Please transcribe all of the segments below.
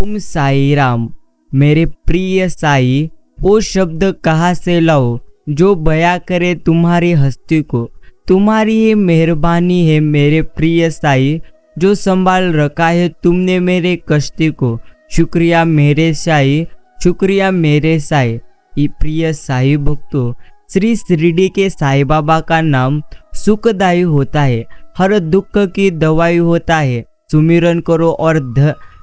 ओम साई राम। मेरे प्रिय साई, वो शब्द कहाँ से लाओ जो बयां करे तुम्हारी हस्ती को। तुम्हारी ही मेहरबानी है मेरे प्रिय साई, जो संभाल रखा है तुमने मेरे कश्ती को। शुक्रिया मेरे साई, शुक्रिया मेरे साई। प्रिय साई भक्तों, श्री शिरडी के साई बाबा का नाम सुखदायी होता है, हर दुख की दवाई होता है। सुमिरन करो और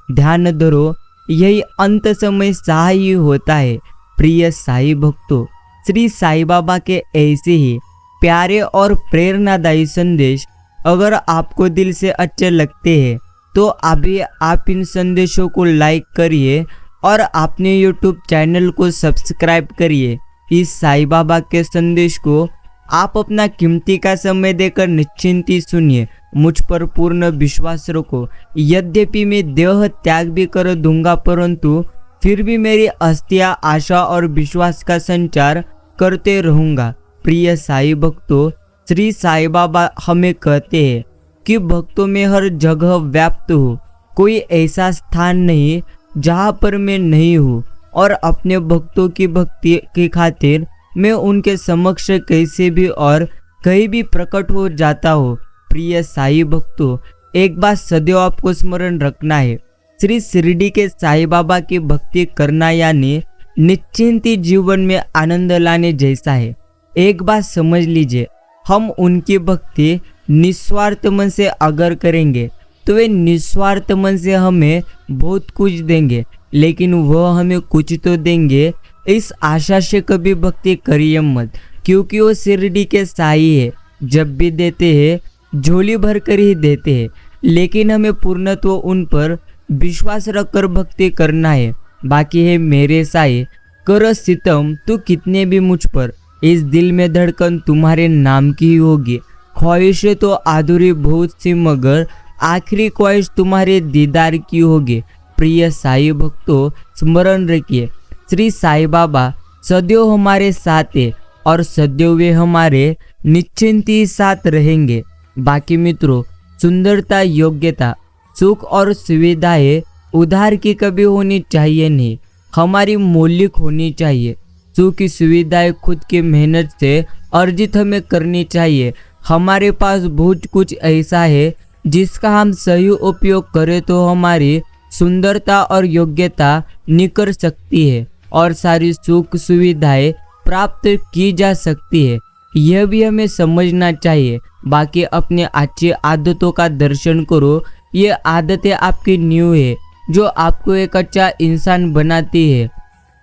ध्यान धरो, यही अंत समय सहाय होता है। प्रिय साई भक्तों, श्री साई बाबा के ऐसे ही प्यारे और प्रेरणादायी संदेश अगर आपको दिल से अच्छे लगते हैं तो अभी आप इन संदेशों को लाइक करिए और अपने YouTube चैनल को सब्सक्राइब करिए। इस साई बाबा के संदेश को आप अपना कीमती का समय देकर निश्चिंती सुनिए। मुझ पर पूर्ण विश्वास रखो। यद्यपि मैं देह त्याग भी कर दूंगा, परंतु फिर भी मेरी अस्थियां आशा और विश्वास का संचार करते रहूंगा। प्रिय साई भक्तों, श्री साई बाबा हमें कहते हैं कि भक्तों में हर जगह व्याप्त हूँ, कोई ऐसा स्थान नहीं जहाँ पर मैं नहीं हूँ, और अपने भक्तों की भक्ति की खातिर मैं उनके समक्ष कैसे भी और कहीं भी प्रकट हो जाता हूँ। प्रिय साई भक्तों, एक बात सदैव आपको स्मरण रखना है, श्री शिरडी के साई बाबा की भक्ति करना यानी निश्चिंती जीवन में आनंद लाने जैसा है। एक बात समझ लीजिए, हम उनकी भक्ति निस्वार्थ मन से अगर करेंगे तो वे निस्वार्थ मन से हमें बहुत कुछ देंगे, लेकिन वह हमें कुछ तो देंगे, इस आशा से कभी भक्ति करिए मत, क्योंकि वो शिरडी के साई है। जब भी देते हैं झोली भर कर ही देते हैं, लेकिन हमें पूर्णत्व उन पर विश्वास रखकर भक्ति करना है। बाकी है मेरे साई, कर सितम तू कितने भी मुझ पर, इस दिल में धड़कन तुम्हारे नाम की ही होगी। ख्वाहिशें तो अधूरी बहुत सी, मगर आखिरी ख्वाहिश तुम्हारे दीदार की होगी। प्रिय साई भक्तों, स्मरण रखिए, श्री साई बाबा सदैव हमारे साथ है और सदैव वे हमारे निश्चिंती साथ रहेंगे। बाकी मित्रों, सुंदरता, योग्यता, सुख और सुविधाएं उधार की कभी होनी चाहिए नहीं, हमारी मौलिक होनी चाहिए। सुख की सुविधाएं खुद की मेहनत से अर्जित हमें करनी चाहिए। हमारे पास बहुत कुछ ऐसा है जिसका हम सही उपयोग करें तो हमारी सुंदरता और योग्यता निखर सकती है और सारी सुख सुविधाएं प्राप्त की जा सकती है। यह भी हमें समझना चाहिए। बाकी अपने अच्छी आदतों का दर्शन करो। ये आदतें आपकी नींव है जो आपको एक अच्छा इंसान बनाती है।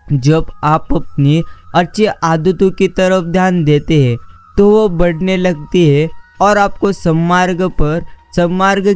जब आप अपनी अच्छी आदतों की तरफ ध्यान देते हैं तो वो बढ़ने लगती है और आपको सन्मार्ग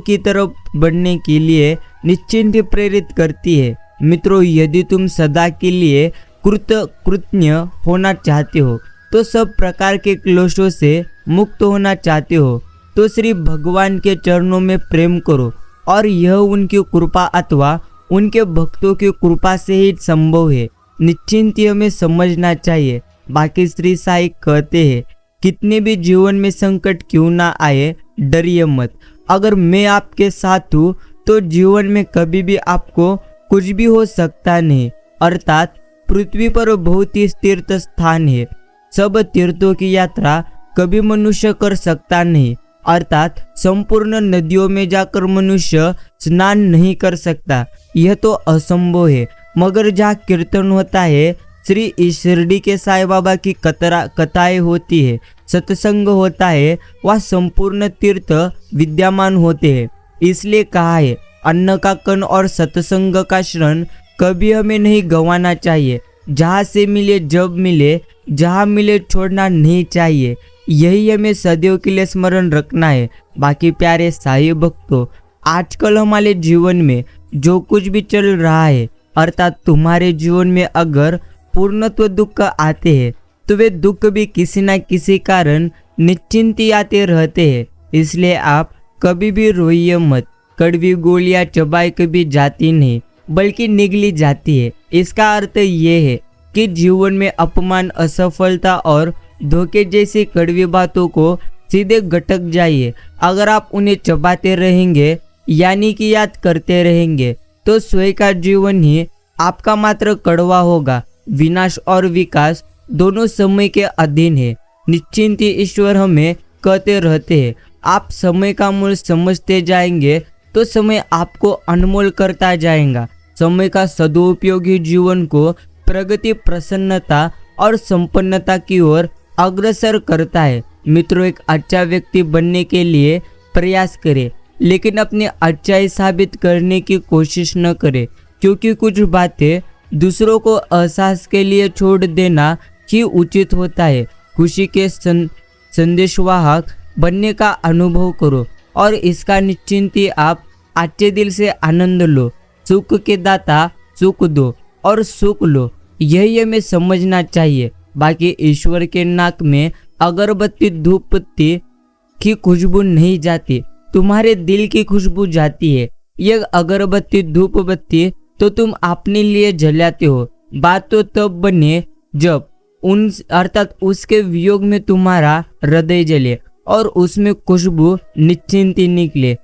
की तरफ बढ़ने के लिए निश्चिंत प्रेरित करती है। मित्रों, यदि तुम सदा के लिए कृतज्ञ होना चाहते हो, तो सब प्रकार के क्लेशों से मुक्त होना चाहते हो, तो श्री भगवान के चरणों में प्रेम करो, और यह उनकी कृपा अथवा उनके भक्तों की कृपा से ही संभव है। निश्चिंती हमें समझना चाहिए। बाकी श्री साई कहते हैं, कितने भी जीवन में संकट क्यों ना आए, डरिए मत। अगर मैं आपके साथ हूँ तो जीवन में कभी भी आपको कुछ भी हो सकता नहीं। अर्थात पृथ्वी पर बहुत ही तीर्थ स्थान है, सब तीर्थों की यात्रा कभी मनुष्य कर सकता नहीं। अर्थात संपूर्ण नदियों में जाकर मनुष्य स्नान नहीं कर सकता, यह तो असंभव है। मगर जहाँ कीर्तन होता है, श्री शिरडी के साई बाबा की कथाएं होती है, सत्संग होता है, वह संपूर्ण तीर्थ विद्यमान होते हैं। इसलिए कहा है, अन्न का कण और सत्संग का क्षण कभी हमें नहीं गंवाना चाहिए। जहाँ से मिले जब मिले, जहाँ मिले छोड़ना नहीं चाहिए। यही हमें सदैव के लिए स्मरण रखना है। बाकी प्यारे साई भक्तों, आजकल हमारे जीवन में जो कुछ भी चल रहा है, अर्थात तुम्हारे जीवन में अगर पूर्णत्व दुख आते हैं तो वे दुख भी किसी न किसी कारण निश्चिंती आते रहते हैं। इसलिए आप कभी भी रोइए मत। कड़वी गोलियां चबाई कभी जाती नहीं, बल्कि निगली जाती है। इसका अर्थ ये है कि जीवन में अपमान, असफलता और धोखे जैसी कड़वी बातों को सीधे गटक जाइए। अगर आप उन्हें चबाते रहेंगे यानी कि याद करते रहेंगे, तो तो स्वयं का जीवन ही आपका मात्र कड़वा होगा। विनाश और विकास दोनों समय के अधीन है। निश्चिंत ईश्वर हमें कहते रहते हैं, आप समय का मूल्य समझते जाएंगे तो समय आपको अनमोल करता जाएगा। समय का सदुपयोगी जीवन को प्रगति, प्रसन्नता और संपन्नता की ओर अग्रसर करता है। मित्रों, एक अच्छा व्यक्ति बनने के लिए प्रयास करें, लेकिन अपनी अच्छाई साबित करने की कोशिश न करें, क्योंकि कुछ बातें दूसरों को एहसास के लिए छोड़ देना ही उचित होता है। खुशी के संदेशवाहक बनने का अनुभव करो और इसका निश्चिंत ही आप अच्छे दिल से आनंद लो। सुख के दाता सुख दो और सुख लो, यही हमें समझना चाहिए। बाकी ईश्वर के नाक में अगरबत्ती धूप बत्ती की खुशबू नहीं जाती, तुम्हारे दिल की खुशबू जाती है। यह अगरबत्ती धूप बत्ती तो तुम अपने लिए जलाते हो। बात तो तब बने जब अर्थात उसके वियोग में तुम्हारा हृदय जले और उसमें खुशबू निश्चिंत निकले।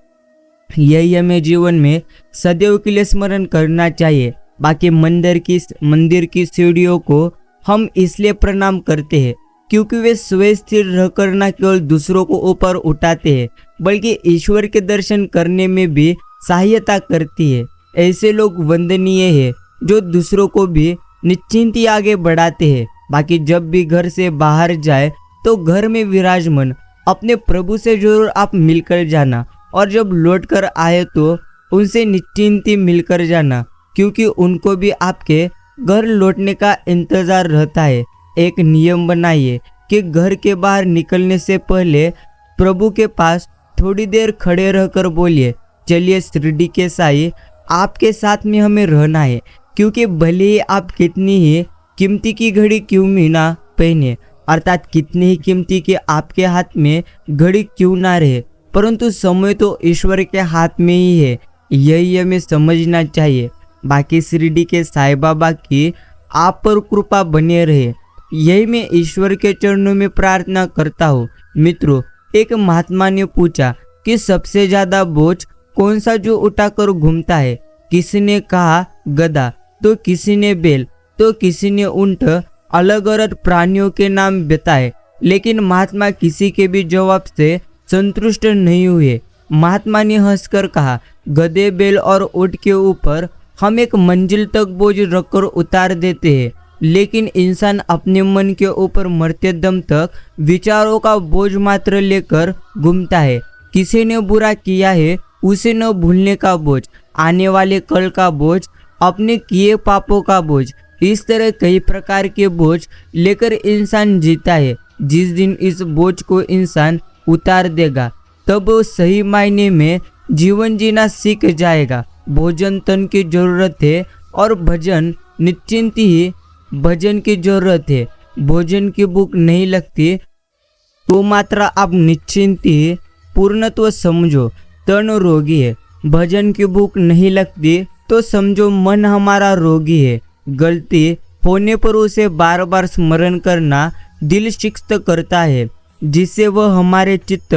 यही हमें जीवन में सदैव के लिए स्मरण करना चाहिए। बाकी मंदिर की सीढ़ियों को हम इसलिए प्रणाम करते हैं क्योंकि वे स्वयं स्थिर रहकर न केवल दूसरों को ऊपर उठाते हैं, बल्कि ईश्वर के दर्शन करने में भी सहायता करती है। ऐसे लोग वंदनीय है जो दूसरों को भी निश्चिंत ही आगे बढ़ाते हैं। बाकी जब भी घर से बाहर जाए तो घर में विराजमान अपने प्रभु से जरूर आप मिलकर जाना, और जब लौट कर आए तो उनसे निश्चिंत ही मिलकर जाना, क्योंकि उनको भी आपके घर लौटने का इंतजार रहता है। एक नियम बनाइए कि घर के बाहर निकलने से पहले प्रभु के पास थोड़ी देर खड़े रहकर बोलिए, चलिए शिरडी के साईं, आपके साथ में हमें रहना है। क्योंकि भले ही आप कितनी ही कीमती की घड़ी क्यों भी ना पहने, अर्थात कितनी ही कीमती के आपके हाथ में घड़ी क्यों ना रहे, परंतु समय तो ईश्वर के हाथ में ही है, यही हमें समझना चाहिए। बाकी शिरडी के साईं बाबा की आप पर कृपा बने रहे, यही मैं ईश्वर के चरणों में प्रार्थना करता हूँ। मित्रों, एक महात्मा ने पूछा कि सबसे ज्यादा बोझ कौन सा जो उठाकर घूमता है। किसी ने कहा गधा, तो किसी ने बैल, तो किसी ने ऊंट, अलग अलग प्राणियों के नाम बताए, लेकिन महात्मा किसी के भी जवाब से संतुष्ट नहीं हुए। महात्मा ने हंसकर कहा, गधे, बैल और ऊंट के ऊपर हम एक मंजिल तक बोझ रखकर उतार देते हैं, लेकिन इंसान अपने मन के ऊपर मरते दम तक विचारों का बोझ मात्र लेकर घूमता है। किसी ने बुरा किया है उसे न भूलने का बोझ, आने वाले कल का बोझ, अपने किए पापों का बोझ, इस तरह कई प्रकार के बोझ लेकर इंसान जीता है। जिस दिन इस बोझ को इंसान उतार देगा तब वो सही मायने में जीवन जीना सीख जाएगा। भोजन तन की जरूरत है और भजन निश्चिंत ही भजन की जरूरत है। भोजन की भूख नहीं लगती तो मात्र आप निश्चिंत ही पूर्णत्व समझो, तन रोगी है। भजन की भूख नहीं लगती तो समझो मन हमारा रोगी है। गलती होने पर उसे बार बार स्मरण करना दिल शिक्त करता है, जिससे वह हमारे चित्त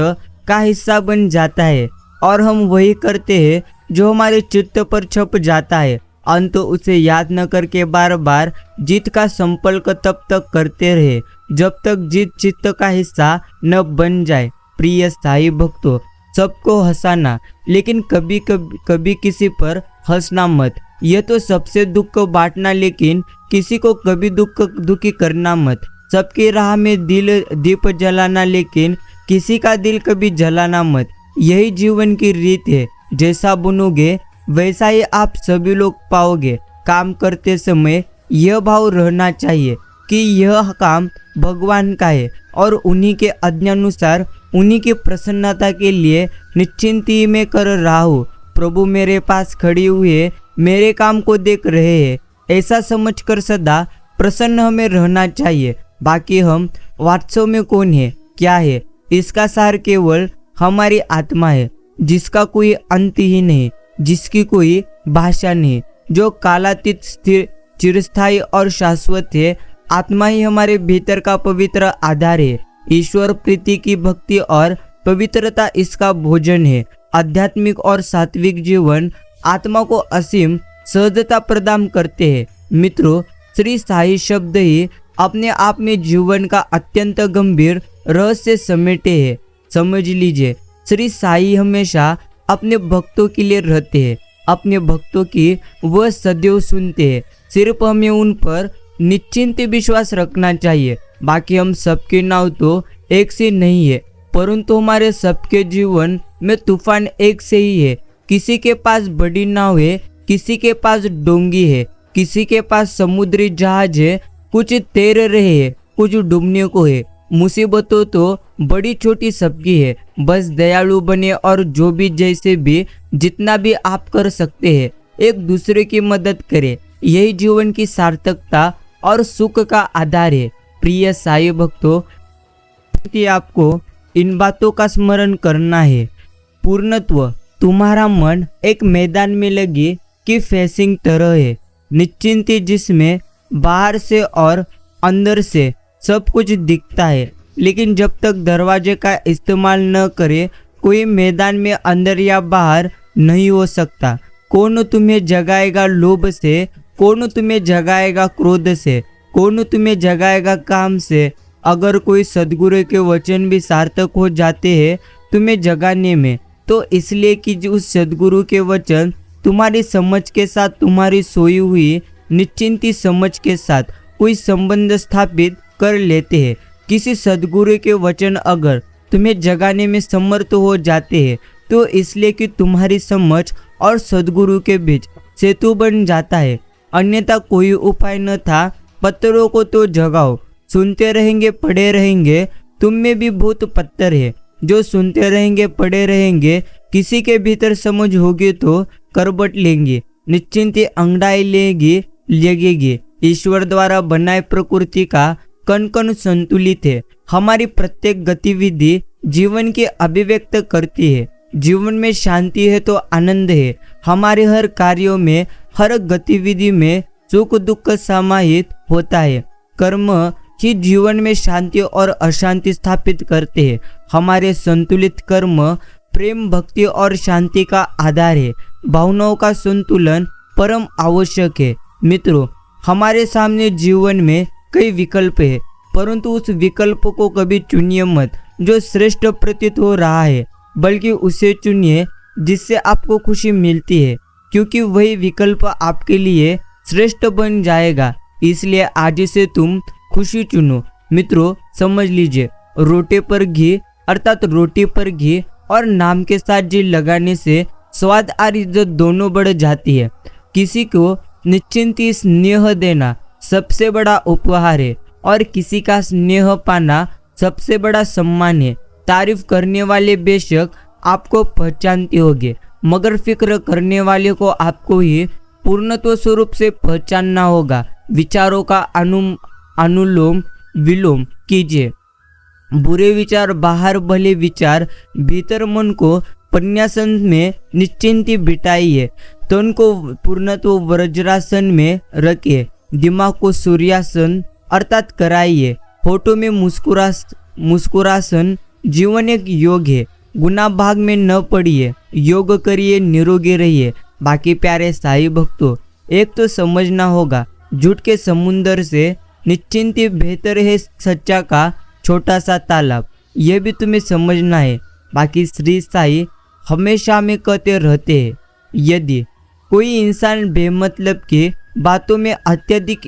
का हिस्सा बन जाता है और हम वही करते हैं जो हमारे चित्त पर छप जाता है। अंत उसे याद न करके बार बार जीत का संकल्प तब तक करते रहे जब तक जीत चित्त का हिस्सा न बन जाए। प्रिय साईं भक्तों, सबको हंसाना, लेकिन कभी किसी पर हंसना मत। यह तो सबसे दुख बांटना, लेकिन किसी को कभी दुखी करना मत। सबकी राह में दीप जलाना, लेकिन किसी का दिल कभी जलाना मत। यही जीवन की रीत है। जैसा बुनोगे वैसा ही आप सभी लोग पाओगे। काम करते समय यह भाव रहना चाहिए कि यह काम भगवान का है और उन्हीं के आज्ञानुसार, उन्हीं की प्रसन्नता के लिए निश्चिंत ही मैं कर रहा हूँ। प्रभु मेरे पास खड़ी हुए मेरे काम को देख रहे हैं, ऐसा समझकर सदा प्रसन्न हमें रहना चाहिए। बाकी हम वास्तव में कौन है, क्या है, इसका सार केवल हमारी आत्मा है, जिसका कोई अंत ही नहीं, जिसकी कोई भाषा नहीं, जो कालातीत, स्थिर, चिरस्थायी और शाश्वत है। आत्मा ही हमारे भीतर का पवित्र आधार है। ईश्वर प्रीति की भक्ति और पवित्रता इसका भोजन है। आध्यात्मिक और सात्विक जीवन आत्मा को असीम सहजता प्रदान करते हैं। मित्रों, श्री साई शब्द ही अपने आप में जीवन का अत्यंत गंभीर रहस्य समेटे है। समझ लीजिए, श्री साई हमेशा अपने भक्तों के लिए रहते हैं, अपने भक्तों की वह सदैव सुनते हैं। सिर्फ हमें उन पर निश्चिंत विश्वास रखना चाहिए। बाकी हम सबके नाव तो एक से नहीं है, परंतु हमारे सबके जीवन में तूफान एक से ही है। किसी के पास बड़ी नाव है, किसी के पास डोंगी है, किसी के पास समुद्री जहाज है। कुछ तैर रहे हैं, कुछ डूबने को है। मुसीबतों तो बड़ी छोटी सबकी है। बस दयालु बने और जो भी जैसे भी जितना भी आप कर सकते हैं एक दूसरे की मदद करें। यही जीवन की सार्थकता और सुख का आधार है। प्रिय साई भक्तों, कि आपको इन बातों का स्मरण करना है। पूर्णत्व तुम्हारा मन एक मैदान में लगी कि फेंसिंग तरह है, निश्चिंती जिसमें बाहर से और अंदर से सब कुछ दिखता है, लेकिन जब तक दरवाजे का इस्तेमाल न करे कोई मैदान में अंदर या बाहर नहीं हो सकता। कौन तुम्हें जगाएगा लोभ से, कौन तुम्हें जगाएगा क्रोध से, कौन तुम्हें जगाएगा काम से। अगर कोई सद्गुरु के वचन भी सार्थक हो जाते हैं तुम्हें जगाने में, तो इसलिए कि उस सद्गुरु के वचन तुम्हारी समझ के साथ, तुम्हारी सोई हुई निश्चिंती समझ के साथ कोई संबंध स्थापित कर लेते हैं। किसी सद्गुरु के वचन अगर तुम्हें जगाने में समर्थ हो जाते हैं तो इसलिए कि तुम्हारी समझ और सद्गुरु के बीच सेतु बन जाता है, अन्यथा कोई उपाय न था। पत्थरों को तो जगाओ, सुनते रहेंगे पड़े रहेंगे। तुम में भी भूत पत्थर है, जो सुनते रहेंगे पड़े रहेंगे। किसी के भीतर समझ होगी तो करबट लेंगे, निश्चिंती अंगड़ाई लेगी लगेगी। ईश्वर द्वारा बनाए प्रकृति का कण कण संतुलित है। हमारी प्रत्येक गतिविधि जीवन की अभिव्यक्त करती है। जीवन में शांति है तो आनंद है। हमारे हर कार्यों में, हर गतिविधि में सुख दुख समाहित होता है। कर्म ही जीवन में शांति और अशांति स्थापित करते हैं। हमारे संतुलित कर्म प्रेम, भक्ति और शांति का आधार है। भावनाओं का संतुलन परम आवश्यक है। मित्रों, हमारे सामने जीवन में कई विकल्प है, परंतु उस विकल्प को कभी चुनिए मत जो श्रेष्ठ प्रतीत हो रहा है, बल्कि उसे चुनिए जिससे आपको खुशी मिलती है, क्योंकि वही विकल्प आपके लिए श्रेष्ठ बन जाएगा। इसलिए आज से तुम खुशी चुनो। मित्रों, समझ लीजिए, रोटी पर घी अर्थात रोटी पर घी और नाम के साथ जी लगाने से स्वाद और इज्जत दोनों बढ़ जाती है। किसी को निश्चिंती स्नेह देना सबसे बड़ा उपहार है और किसी का स्नेह पाना सबसे बड़ा सम्मान है। तारीफ करने वाले बेशक आपको पहचानते होंगे, मगर फिक्र करने वाले को आपको ही पूर्णत्व स्वरूप से पहचानना होगा। विचारों का अनुलोम विलोम कीजिए। बुरे विचार बाहर, भले विचार भीतर। मन को पन्यासन में निश्चिंती बिठाइए। तन को पूर्णत्व वज्रासन में रखिए। दिमाग को सूर्यासन अर्थात कराइए। होठों में मुस्कुरासन। जीवन एक योग है, गुनाह भाग में न पड़िए। योग करिए, निरोगी रहिए। बाकी प्यारे साई भक्तों, एक तो समझना होगा, झूठ के समुंदर से निश्चिंती बेहतर है सच्चा का छोटा सा तालाब। यह भी तुम्हें समझना है। बाकी श्री साई हमेशा हमें कहते रहते हैं, यदि कोई इंसान बेमतलब की बातों में अत्यधिक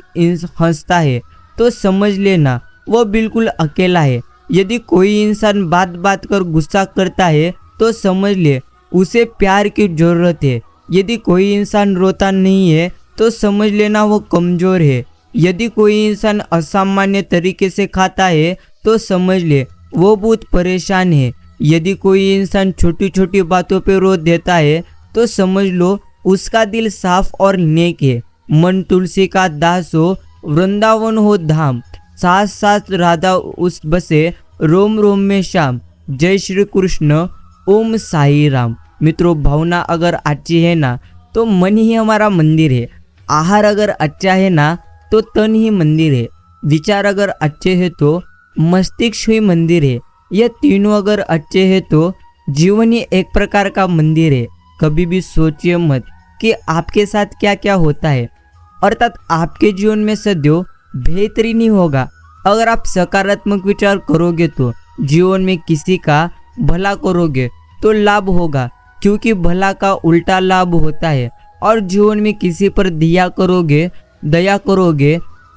हंसता है तो समझ लेना वह बिल्कुल अकेला है। यदि कोई इंसान बात बात कर गुस्सा करता है तो समझ ले उसे प्यार की जरूरत है। यदि कोई इंसान रोता नहीं है तो समझ लेना वो कमजोर है। यदि कोई इंसान असामान्य तरीके से खाता है तो समझ ले वो बहुत परेशान है। यदि कोई इंसान छोटी छोटी बातों पे रो देता है तो समझ लो उसका दिल साफ और नेक है। मन तुलसी का दास हो, वृंदावन हो धाम। साथ साथ राधा उस बसे, रोम रोम में श्याम। जय श्री कृष्ण, ओम साई राम। मित्रों, भावना अगर अच्छी है ना तो मन ही हमारा मंदिर है। आहार अगर अच्छा है ना तो तन ही मंदिर है। विचार अगर अच्छे है तो मस्तिष्क ही मंदिर है। यह तीनों अगर अच्छे हैं तो जीवन ही एक प्रकार का मंदिर है। कभी भी सोचिए मत कि आपके साथ क्या क्या होता है, अर्थात आपके जीवन में सदैव बेहतरीन ही होगा। अगर आप सकारात्मक विचार करोगे तो जीवन में किसी का भला करोगे तो लाभ होगा, क्योंकि भला का उल्टा लाभ होता है। और जीवन में किसी पर दया करोगे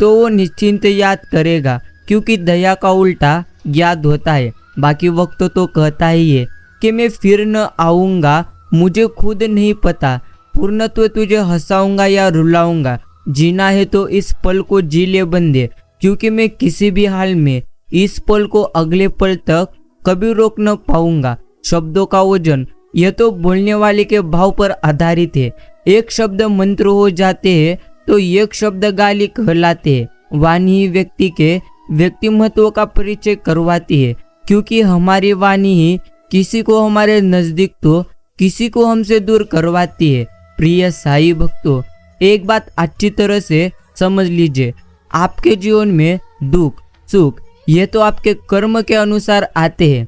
तो वो निश्चिंत याद करेगा, क्योंकि दया का उल्टा याद होता है। बाकी वक्त तो कहता ही है कि मैं फिर न आऊँगा, मुझे खुद नहीं पता, पूर्णत्व तुझे हंसाऊंगा या रुलाऊंगा, जीना है तो इस पल को जी ले बंदे, क्योंकि मैं किसी भी हाल में इस पल को अगले पल तक कभी रोक न पाऊंगा। शब्दों का वजन यह तो बोलने वाले के भाव पर आधारित है। एक शब्द मंत्र हो जाते हैं तो एक शब्द गाली कहलाते हैं। वाणी ही व्यक्ति के व्यक्तिमत्व का परिचय करवाती है, क्योंकि हमारी वाणी ही किसी को हमारे नजदीक तो किसी को हमसे दूर करवाती है। प्रिय साई भक्तों, एक बात अच्छी तरह से समझ लीजिए, आपके जीवन में दुख सुख ये तो आपके कर्म के अनुसार आते हैं,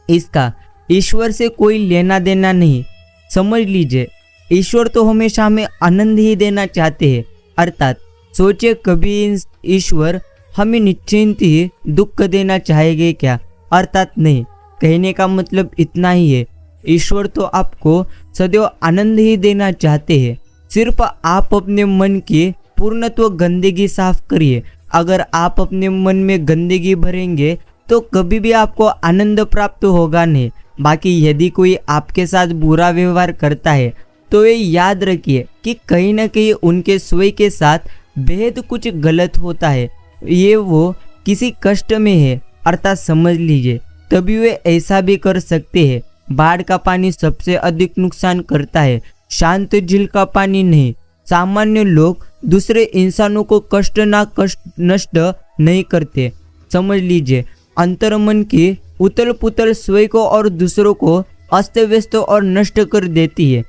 इसका ईश्वर से कोई लेना देना नहीं। समझ लीजिए, ईश्वर तो हमेशा हमें आनंद ही देना चाहते हैं। अर्थात सोचिए, कभी ईश्वर हमें निश्चिंत ही दुख देना चाहेंगे क्या? अर्थात नहीं। कहने का मतलब इतना ही है, ईश्वर तो आपको सदैव आनंद ही देना चाहते हैं। सिर्फ आप अपने मन की पूर्णत्व गंदगी साफ करिए। अगर आप अपने मन में गंदगी भरेंगे तो कभी भी आपको आनंद प्राप्त होगा नहीं। बाकी यदि कोई आपके साथ बुरा व्यवहार करता है तो ये याद रखिए कि कहीं ना कहीं उनके स्वयं के साथ बेहद कुछ गलत होता है, ये वो किसी कष्ट में है। अर्थात समझ लीजिए, तभी वे ऐसा भी कर सकते हैं। बाढ़ का पानी सबसे अधिक नुकसान करता है, शांत झील का पानी नहीं। सामान्य लोग दूसरे इंसानों को नष्ट नहीं करते। समझ लीजिए, अंतर्मन की उतल पुतल स्वयं को और दूसरों को अस्त व्यस्त और नष्ट कर देती है।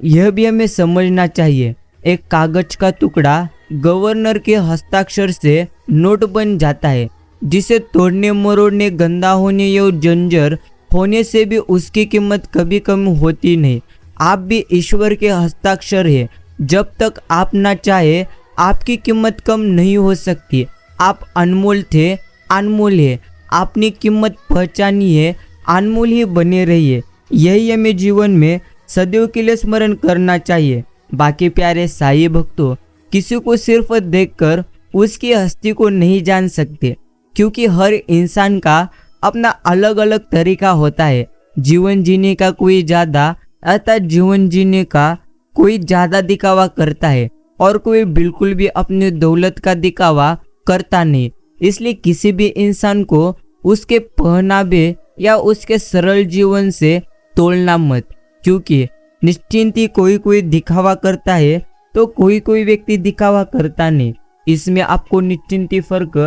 यह भी हमें समझना चाहिए, एक कागज का टुकड़ा गवर्नर के हस्ताक्षर से नोट बन जाता है, जिसे तोड़ने मरोड़ने, गंदा होने या जंजर होने से भी उसकी कीमत कभी कम होती नहीं। आप भी ईश्वर के हस्ताक्षर है। जब तक आप ना चाहे आपकी कीमत कम नहीं हो सकती। आप अनमोल थे, अनमोल है। अपनी कीमत पहचानिए, अनमोल ही बने रहिए। यही हमें जीवन में सदैव के लिए स्मरण करना चाहिए। बाकी प्यारे साई भक्तों, किसी को सिर्फ देखकर उसकी हस्ती को नहीं जान सकते, क्योंकि हर इंसान का अपना अलग अलग तरीका होता है। जीवन जीने का कोई ज़्यादा अर्थात जीवन जीने का कोई ज़्यादा दिखावा करता है और कोई बिल्कुल भी अपनी दौलत का दिखावा करता नहीं। इसलिए किसी भी इंसान को उसके पहनावे या उसके सरल जीवन से तोलना मत, क्योंकि निश्चिंत ही कोई दिखावा करता है तो कोई व्यक्ति दिखावा करता नहीं। इसमें आपको निश्चिंत फर्क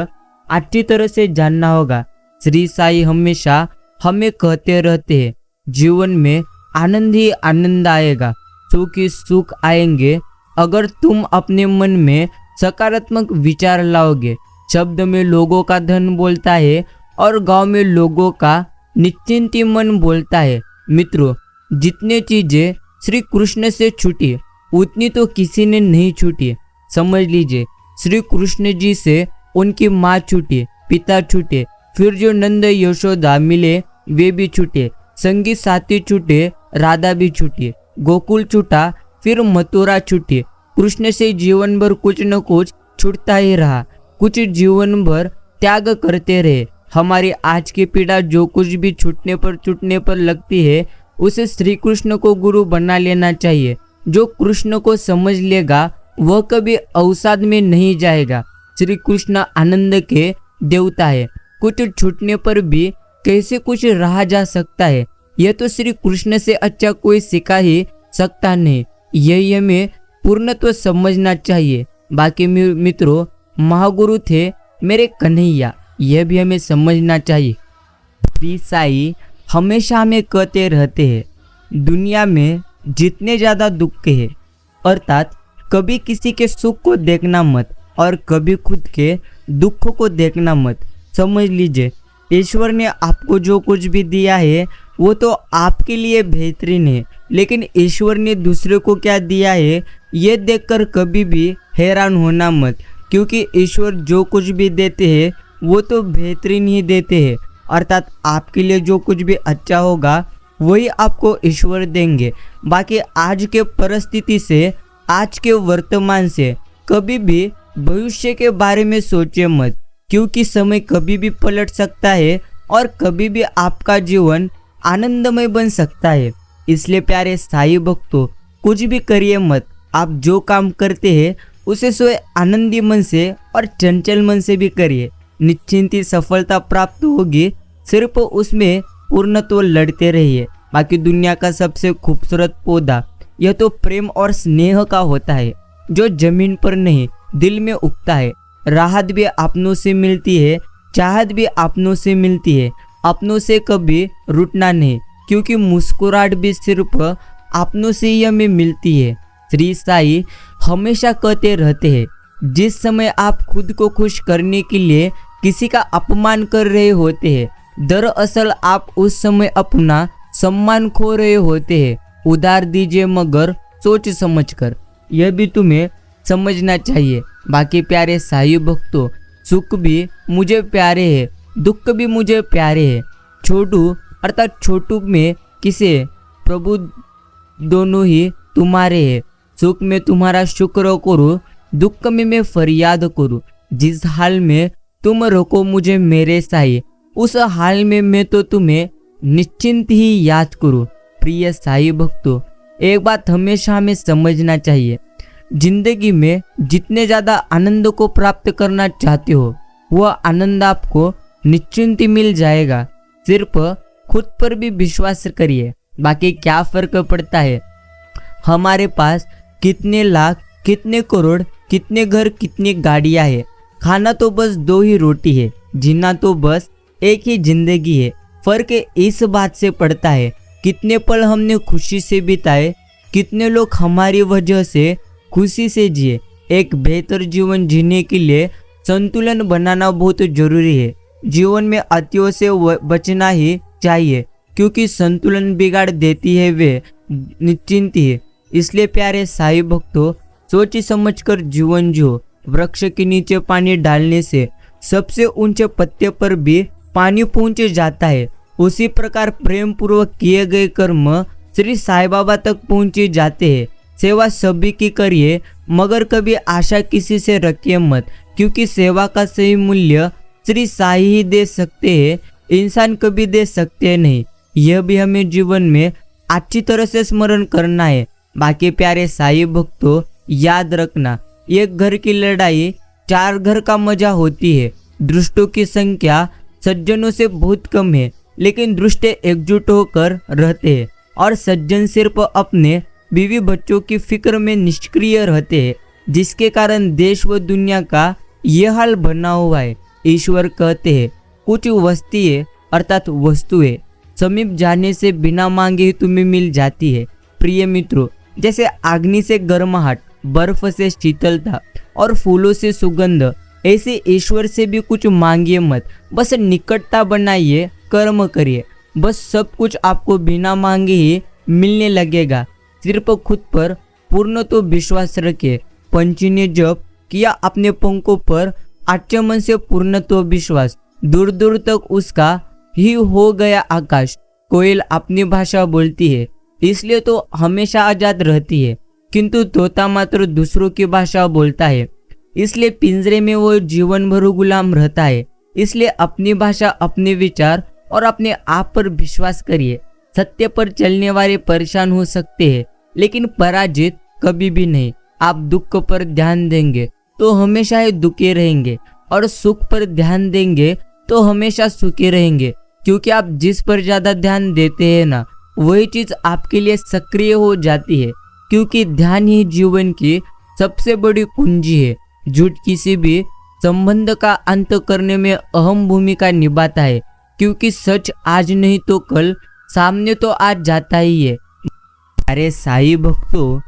अच्छी तरह से जानना होगा। श्री साई हमेशा हमें कहते रहते हैं, जीवन में आनंद ही आनंद आएगा, सुख ही सुख आएंगे अगर तुम अपने मन में सकारात्मक विचार लाओगे। शब्द में लोगों का धन बोलता है और गांव में लोगों का निश्चिंत मन बोलता है। मित्रों, जितने चीजें श्री कृष्ण से छूटी उतनी तो किसी ने नहीं छूटी। समझ लीजिए, श्री कृष्ण जी से उनकी माँ छूटी, पिता छूटे, फिर जो नंद यशोदा मिले वे भी छूटे, संगी साथी छूटे, राधा भी छूटी, गोकुल छूटा, फिर मथुरा छूटी। कृष्ण से जीवन भर कुछ न कुछ छूटता ही रहा, कुछ जीवन भर त्याग करते रहे। हमारी आज की पीड़ा जो कुछ भी छूटने पर लगती है, उसे श्री कृष्ण को गुरु बना लेना चाहिए। जो कृष्ण को समझ लेगा वह कभी अवसाद में नहीं जाएगा। श्री कृष्ण आनंद के देवता है। कुछ छूटने पर भी कैसे कुछ रहा जा सकता है, यह तो श्री कृष्ण से अच्छा कोई सिखा ही सकता नहीं। यही हमें पूर्णत्व समझना चाहिए। बाकी मित्रों, महागुरु थे मेरे कन्हैया, यह भी हमें समझना चाहिए। श्री साई हमेशा हमें कहते रहते हैं, दुनिया में जितने ज़्यादा दुख है, अर्थात कभी किसी के सुख को देखना मत और कभी खुद के दुख को देखना मत। समझ लीजिए, ईश्वर ने आपको जो कुछ भी दिया है वो तो आपके लिए बेहतरीन है। लेकिन ईश्वर ने दूसरे को क्या दिया है ये देखकर कभी भी हैरान होना मत, क्योंकि ईश्वर जो कुछ भी देते हैं वो तो बेहतरीन ही देते हैं। अर्थात आपके लिए जो कुछ भी अच्छा होगा वही आपको ईश्वर देंगे। बाकी आज के परिस्थिति से, आज के वर्तमान से कभी भी भविष्य के बारे में सोचे मत, क्योंकि समय कभी भी पलट सकता है और कभी भी आपका जीवन आनंदमय बन सकता है। इसलिए प्यारे साईं भक्तों, कुछ भी करिए मत, आप जो काम करते हैं उसे स्वयं आनंदी मन से और चंचल मन से भी करिए। निश्चिंत ही सफलता प्राप्त होगी, सिर्फ उसमें पूर्णत्व लड़ते रहिए। बाकी दुनिया का सबसे खूबसूरत पौधा यह तो प्रेम और स्नेह का होता है, जो जमीन पर नहीं दिल में उगता है। राहत भी अपनों से मिलती है, चाहत भी अपनों से मिलती है। अपनों से कभी रूठना नहीं, क्योंकि मुस्कुराहट भी सिर्फ अपनों से ही हमें मिलती है। श्री साईं हमेशा कहते रहते हैं, जिस समय आप खुद को खुश करने के लिए किसी का अपमान कर रहे होते हैं, दरअसल आप उस समय अपना सम्मान खो रहे होते हैं। उधार दीजिए मगर सोच समझकर, यह भी तुम्हें समझना चाहिए। बाकी प्यारे साईं भक्तों, सुख भी मुझे प्यारे है, दुख भी मुझे प्यारे है। छोटू अर्थात छोटू में किसे प्रभु दोनों ही तुम्हारे है। सुख में तुम्हारा शुक्र करूँ, दुख में मैं फरियाद करूँ। जिस हाल में तुम रोको मुझे मेरे साईं, उस हाल में मैं तो तुम्हें निश्चिंत ही याद करूँ। प्रिय साईं भक्तों, एक बात हमेशा हमें समझना चाहिए, जिंदगी में जितने ज़्यादा आनंद को प्राप्त करना चाहते हो वह आनंद आपको निश्चिंत मिल जाएगा। सिर्फ खुद पर भी विश्वास करिए। बाकी क्या फर्क पड़ता है हमारे पास कितने लाख, कितने करोड़, कितने घर, कितनी गाड़ियाँ है। खाना तो बस 2 ही रोटी है, जीना तो बस एक ही जिंदगी है। फर्क इस बात से पड़ता है कितने पल हमने खुशी से बिताए, कितने लोग हमारी वजह से खुशी से जिए। एक बेहतर जीवन जीने के लिए संतुलन बनाना बहुत जरूरी है। जीवन में अतियों से बचना ही चाहिए, क्योंकि संतुलन बिगाड़ देती है वे निश्चिंत ही। इसलिए प्यारे साईं भक्तों, सोच समझ कर जीवन जियो। वृक्ष के नीचे पानी डालने से सबसे ऊंचे पत्ते पर भी पानी पहुंच जाता है। उसी प्रकार प्रेम पूर्वक किए गए कर्म श्री साईं बाबा तक पहुंचे जाते हैं। सेवा सभी की करिए, मगर कभी आशा किसी से रखिए मत, क्योंकि सेवा का सही मूल्य श्री साईं ही दे सकते हैं, इंसान कभी दे सकते नहीं। यह भी हमें जीवन में अच्छी तरह से स्मरण करना है। बाकी प्यारे साईं भक्तों, याद रखना, एक घर की लड़ाई 4 घर का मजा होती है। दुष्टों की संख्या सज्जनों से बहुत कम है, लेकिन दुष्ट एकजुट होकर रहते हैं और सज्जन सिर्फ अपने बीवी बच्चों की फिक्र में निष्क्रिय रहते हैं, जिसके कारण देश व दुनिया का यह हाल बना हुआ है। ईश्वर कहते हैं, कुछ वस्तुएं अर्थात वस्तुएं समीप जाने से बिना मांगे ही तुम्हें मिल जाती है। प्रिय मित्रों, जैसे अग्नि से गर्माहट, बर्फ से शीतलता और फूलों से सुगंध, ऐसे ईश्वर से भी कुछ मांगिए मत, बस निकटता बनाइए, कर्म करिए, बस सब कुछ आपको बिना मांगे ही मिलने लगेगा। सिर्फ खुद पर पूर्ण तो विश्वास रखिए। पंछी ने जब किया अपने पंखों पर आचमन से पूर्ण तो विश्वास, दूर दूर तक उसका ही हो गया आकाश। कोयल अपनी भाषा बोलती है, इसलिए तो हमेशा आजाद रहती है, किंतु तोता मात्र दूसरों की भाषा बोलता है, इसलिए पिंजरे में वो जीवन भर गुलाम रहता है। इसलिए अपनी भाषा, अपने विचार और अपने आप पर विश्वास करिए। सत्य पर चलने वाले परेशान हो सकते हैं, लेकिन पराजित कभी भी नहीं। आप दुख पर ध्यान देंगे तो हमेशा ही दुखी रहेंगे, और सुख पर ध्यान देंगे तो हमेशा सुखी रहेंगे, क्योंकि आप जिस पर ज्यादा ध्यान देते हैं ना, वही चीज आपके लिए सक्रिय हो जाती है। क्योंकि ध्यान ही जीवन की सबसे बड़ी कुंजी है। झूठ किसी भी संबंध का अंत करने में अहम भूमिका निभाता है, क्योंकि सच आज नहीं तो कल सामने तो आ जाता ही है। अरे साईं भक्तों,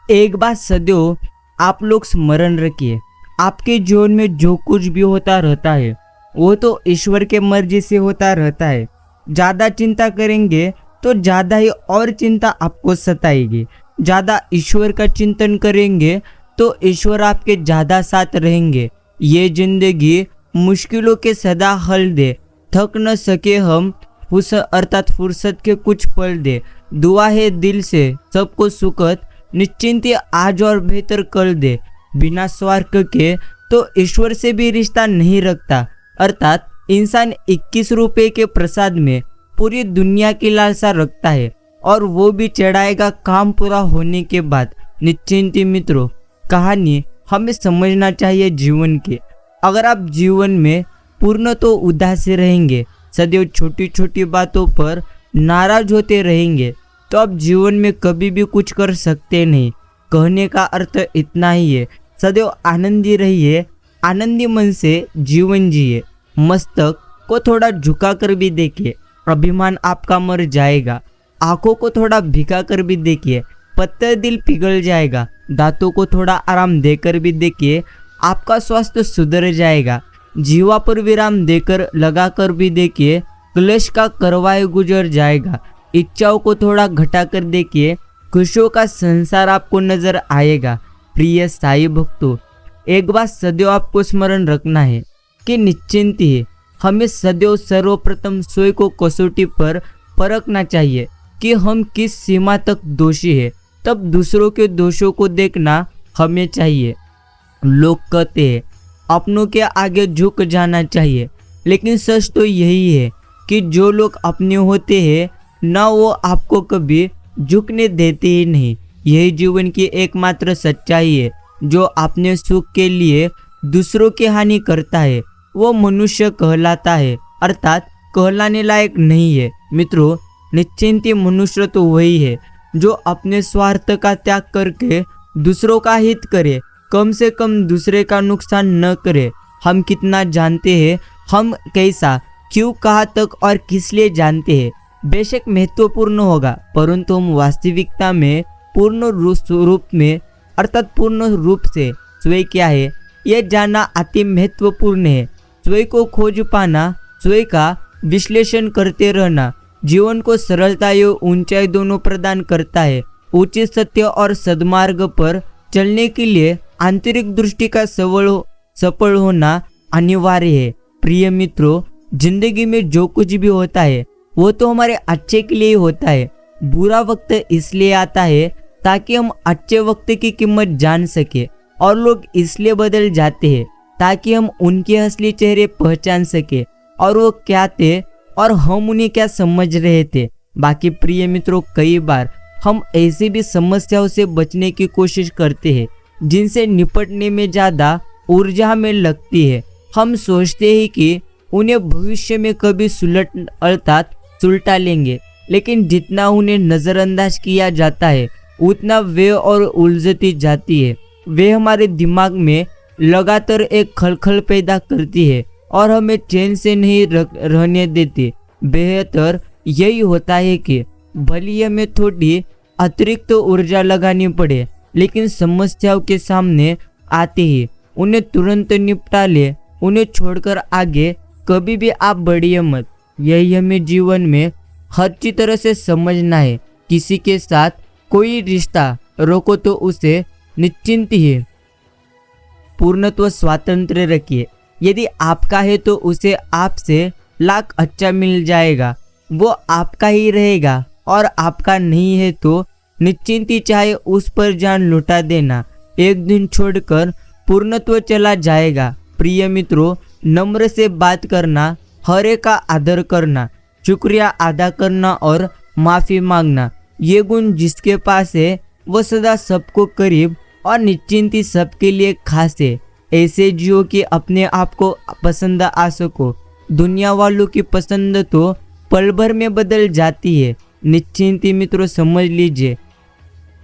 एक बात सदैव आप लोग स्मरण रखिए, आपके जीवन में जो कुछ भी होता रहता है वो तो ईश्वर के मर्जी से होता रहता है। ज़्यादा चिंता करेंगे तो ज़्यादा ही और चिंता आपको सताएगी। ज़्यादा ईश्वर का चिंतन करेंगे तो ईश्वर आपके ज़्यादा साथ रहेंगे। ये जिंदगी मुश्किलों के सदा हल दे, थक न सके हम अर्थात फुर्सत के कुछ पल दे। दुआ है दिल से सबको सुखद, निश्चिंती आज और बेहतर कल दे। बिना स्वार्थ के तो ईश्वर से भी रिश्ता नहीं रखता। अर्थात इंसान 21 रुपए के प्रसाद में पूरी दुनिया की लालसा रखता है और वो भी चढ़ाएगा काम पूरा होने के बाद। निश्चिंती मित्रों, कहानी हमें समझना चाहिए जीवन के। अगर आप जीवन में पूर्ण तो उदास रहेंगे, सदैव छोटी छोटी बातों पर नाराज होते रहेंगे, तो आप जीवन में कभी भी कुछ कर सकते नहीं। कहने का अर्थ इतना ही है, सदैव आनंदी रहिए, आनंदी मन से जीवन जिए। मस्तक को थोड़ा झुका कर भी देखिए, अभिमान आपका मर जाएगा। आंखों को थोड़ा भिगा कर भी देखिए, पत्थर दिल पिघल जाएगा। दांतों को थोड़ा आराम देकर भी देखिए, आपका स्वास्थ्य सुधर जाएगा। जीवा पर विराम देकर लगा कर भी देखिए, क्लेश का करवाए गुजर जाएगा। इच्छाओं को थोड़ा घटा कर देखिए, खुशियों का संसार आपको नजर आएगा। प्रिय साई भक्तों, एक बात सदैव आपको स्मरण रखना है कि निश्चिंती है। हमें सदैव सर्वप्रथम स्वयं को कसौटी पर परखना चाहिए कि हम किस सीमा तक दोषी है, तब दूसरों के दोषों को देखना हमें चाहिए। लोग कहते हैं अपनों के आगे झुक जाना चाहिए, लेकिन सच तो यही है कि जो लोग अपने होते हैं ना, वो आपको कभी झुकने देते ही नहीं। यही जीवन की एकमात्र सच्चाई है। जो अपने सुख के लिए दूसरों की हानि करता है वो मनुष्य कहलाता है, अर्थात कहलाने लायक नहीं है। मित्रों, निश्चिंती मनुष्य तो वही है जो अपने स्वार्थ का त्याग करके दूसरों का हित करे, कम से कम दूसरे का नुकसान न करे। हम कितना जानते हैं, हम कैसा, क्यों, कहाँ तक और किस लिए जानते हैं, बेशक महत्वपूर्ण होगा, परंतु हम वास्तविकता में पूर्ण रूप में अर्थात पूर्ण रूप से स्वयं क्या है यह जानना अति महत्वपूर्ण है। स्वयं को खोज पाना, स्वयं का विश्लेषण करते रहना जीवन को सरलता एवं ऊंचाई दोनों प्रदान करता है। उचित सत्य और सद्मार्ग पर चलने के लिए आंतरिक दृष्टि का सफल होना अनिवार्य है। प्रिय मित्रों, जिंदगी में जो कुछ भी होता है वो तो हमारे अच्छे के लिए ही होता है। बुरा वक्त इसलिए आता है ताकि हम अच्छे वक्त की कीमत जान सके, और लोग इसलिए बदल जाते हैं ताकि हम उनके असली चेहरे पहचान सके और वो क्या थे और हम उन्हें क्या समझ रहे थे। बाकी प्रिय मित्रों, कई बार हम ऐसी भी समस्याओं से बचने की कोशिश करते हैं जिनसे निपटने में ज़्यादा ऊर्जा हमें लगती है। हम सोचते हैं कि उन्हें भविष्य में कभी सुलटा लेंगे, लेकिन जितना उन्हें नज़रअंदाज किया जाता है उतना वे और उलझती जाती है। वे हमारे दिमाग में लगातार एक खलखल पैदा करती है और हमें चैन से नहीं रहने देती। बेहतर यही होता है कि भले हमें थोड़ी अतिरिक्त ऊर्जा लगानी पड़े, लेकिन समस्याओं के सामने आते ही उन्हें तुरंत निपटा ले। उन्हें छोड़कर आगे कभी भी आप बढ़िए मत। यही हमें जीवन में अच्छी तरह से समझना है। किसी के साथ कोई रिश्ता रोको तो उसे निश्चिंत ही पूर्णत्व स्वातंत्र रखिए। यदि आपका है तो उसे आपसे लाख अच्छा मिल जाएगा, वो आपका ही रहेगा, और आपका नहीं है तो निश्चिंती चाहे उस पर जान लुटा देना, एक दिन छोड़कर पूर्णत्व चला जाएगा। प्रिय मित्रों, नम्र से बात करना, हर एक का आदर करना, शुक्रिया अदा करना और माफ़ी मांगना, ये गुण जिसके पास है वो सदा सबको करीब और निश्चिंती सबके लिए खास है। ऐसे जियो कि अपने आप को पसंद आ सको। दुनिया वालों की पसंद तो पल भर में बदल जाती है। निश्चिंती मित्रों, समझ लीजिए,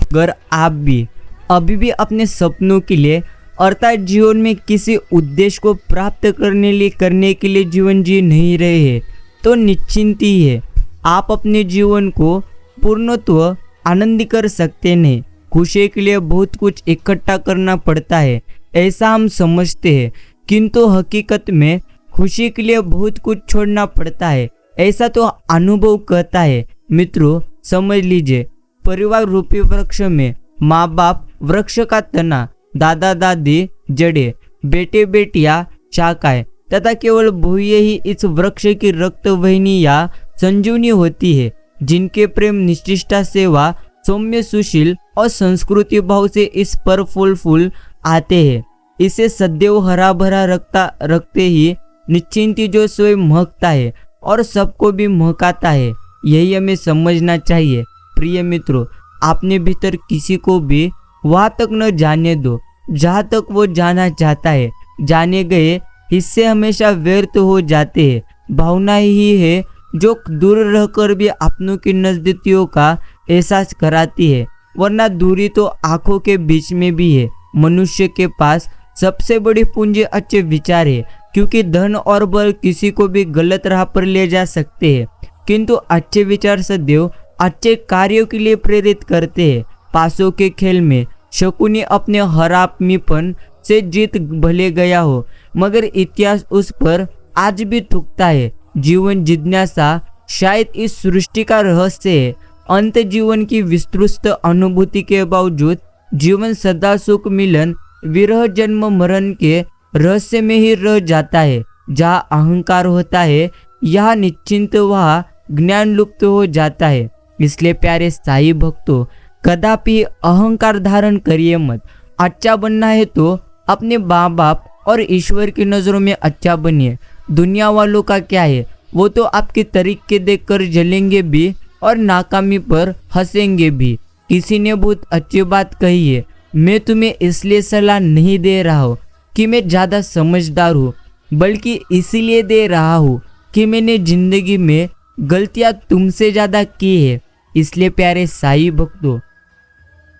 अगर आप भी अभी भी अपने सपनों के लिए अर्थात जीवन में किसी उद्देश्य को प्राप्त करने के लिए जीवन जी नहीं रहे हैं तो निश्चिंती है। आप अपने जीवन को पूर्णत्व आनंद कर सकते नहीं। खुशी के लिए बहुत कुछ इकट्ठा करना पड़ता है, ऐसा हम समझते हैं, किंतु हकीकत में खुशी के लिए बहुत कुछ छोड़ना पड़ता है, ऐसा तो अनुभव कहता है। मित्रों समझ लीजिए, परिवार रूपी वृक्ष में माँ बाप वृक्ष का तना, दादा दादी जड़े, बेटे बेटियां शाखाएं तथा केवल भूये ही इस वृक्ष की रक्त वाहिनी या संजीवनी होती है, जिनके प्रेम निष्ठा सेवा सौम्य सुशील और संस्कृति भाव से इस पर फूल फूल आते हैं। इसे सदैव हरा भरा रखते ही निश्चिंती जो स्वयं महकता है और सबको भी महकाता है, यही हमें समझना चाहिए। प्रिय मित्रों, आपने भीतर किसी को भी वहां तक न जाने दो जहां तक वो जाना चाहता है। जाने गए हिस्से हमेशा व्यर्थ हो जाते हैं। भावना ही है जो दूर रहकर भी अपनों की नजदीकियों का एहसास कराती है, वरना दूरी तो आंखों के बीच में भी है। मनुष्य के पास सबसे बड़ी पूंजी अच्छे विचार है, क्योंकि धन और बल किसी को भी गलत राह पर ले जा सकते हैं, किंतु अच्छे विचार सदैव अच्छे कार्यों के लिए प्रेरित करते हैं। पासों के खेल में शकुनी अपने हरामीपन से जीत भले गया हो, मगर इतिहास उस पर आज भी थूकता है। जीवन जिज्ञासा शायद इस सृष्टि का रहस्य है। अंत जीवन की विस्तृत अनुभूति के बावजूद जीवन सदा सुख मिलन विरह जन्म मरण के रहस्य में ही रह जाता है। जहाँ अहंकार होता है यहाँ निश्चिंत वहाँ ज्ञान लुप्त हो जाता है। इसलिए प्यारे साई भक्तों, कदापि अहंकार धारण करिए मत। अच्छा बनना है तो अपने माँ बाप और ईश्वर की नज़रों में अच्छा बनिए। दुनिया वालों का क्या है, वो तो आपके तरीके देखकर जलेंगे भी और नाकामी पर हंसेंगे भी। किसी ने बहुत अच्छी बात कही है, मैं तुम्हें इसलिए सलाह नहीं दे रहा हूँ कि मैं ज़्यादा समझदार हूँ, बल्कि इसीलिए दे रहा हूँ कि मैंने जिंदगी में गलतियाँ तुमसे ज़्यादा की है। इसलिए प्यारे साई भक्तों,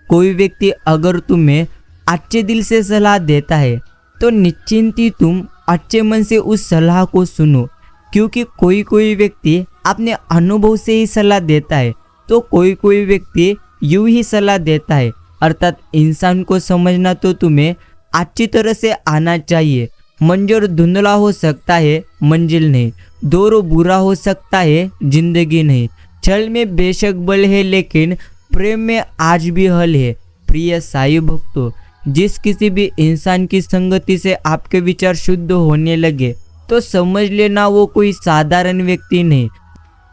कोई व्यक्ति अगर तुम्हें अच्छे दिल से सलाह देता है तो निश्चिंत ही तुम अच्छे मन से उस सलाह को सुनो, क्योंकि कोई कोई व्यक्ति अपने अनुभव से ही सलाह देता है तो कोई कोई व्यक्ति यूं ही सलाह देता है। अर्थात इंसान को समझना तो तुम्हें अच्छी तरह से आना चाहिए। मंजर धुंधला हो सकता है, मंजिल नहीं। दौर बुरा हो सकता है, जिंदगी नहीं। छल में बेशक बल है, लेकिन प्रेम में आज भी हल है। प्रिय साई भक्तों, जिस किसी भी इंसान की संगति से आपके विचार शुद्ध होने लगे तो समझ लेना वो कोई साधारण व्यक्ति नहीं।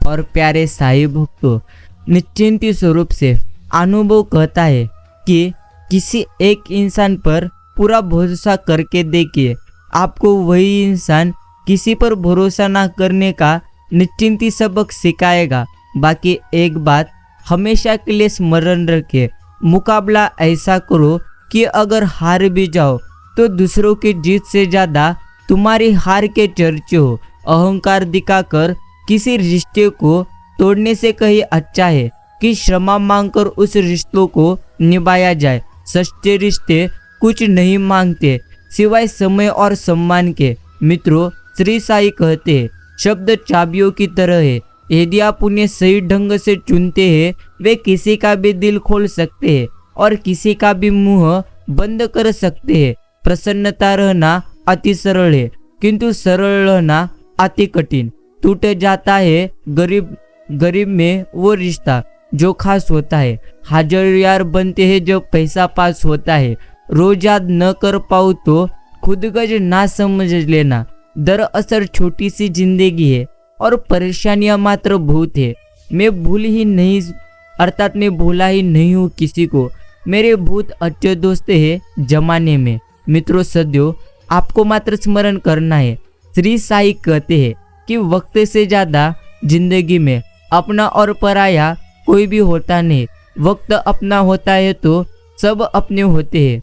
और प्यारे साई भक्तों, निश्चिंत स्वरूप से अनुभव कहता है कि किसी एक इंसान पर पूरा भरोसा करके देखिए, आपको वही इंसान किसी पर भरोसा ना करने का निश्चिंती सबक सिखाएगा। बाकी एक बात हमेशा के लिए स्मरण रखिए, मुकाबला ऐसा करो कि अगर हार भी जाओ तो दूसरों की जीत से ज़्यादा तुम्हारी हार के चर्चे हो। अहंकार दिखाकर किसी रिश्ते को तोड़ने से कहीं अच्छा है कि क्षमा मांगकर उस रिश्तों को निभाया जाए। सच्चे रिश्ते कुछ नहीं मांगते सिवाय समय और सम्मान के। मित्रों, श्री साई कहते हैं, शब्द चाबियों की तरह है, यदि आप उन्हें सही ढंग से चुनते हैं वे किसी का भी दिल खोल सकते हैं और किसी का भी मुंह बंद कर सकते हैं। प्रसन्नता रहना अति सरल है, किंतु सरल रहना अति कठिन। टूट जाता है गरीब में वो रिश्ता जो खास होता है। हाजिर यार बनते हैं जब पैसा पास होता है। रोज याद न कर पाओ तो खुद गज ना समझ लेना। दरअसल छोटी सी जिंदगी है और परेशानियां मात्र बहुत है। मैं भूला ही नहीं हूँ किसी को। मेरे बहुत अच्छे दोस्त हैं जमाने में। मित्रों, सदैव आपको मात्र स्मरण करना है। श्री साई कहते हैं कि वक्त से ज़्यादा जिंदगी में अपना और पराया कोई भी होता नहीं। वक्त अपना होता है तो सब अपने होते हैं,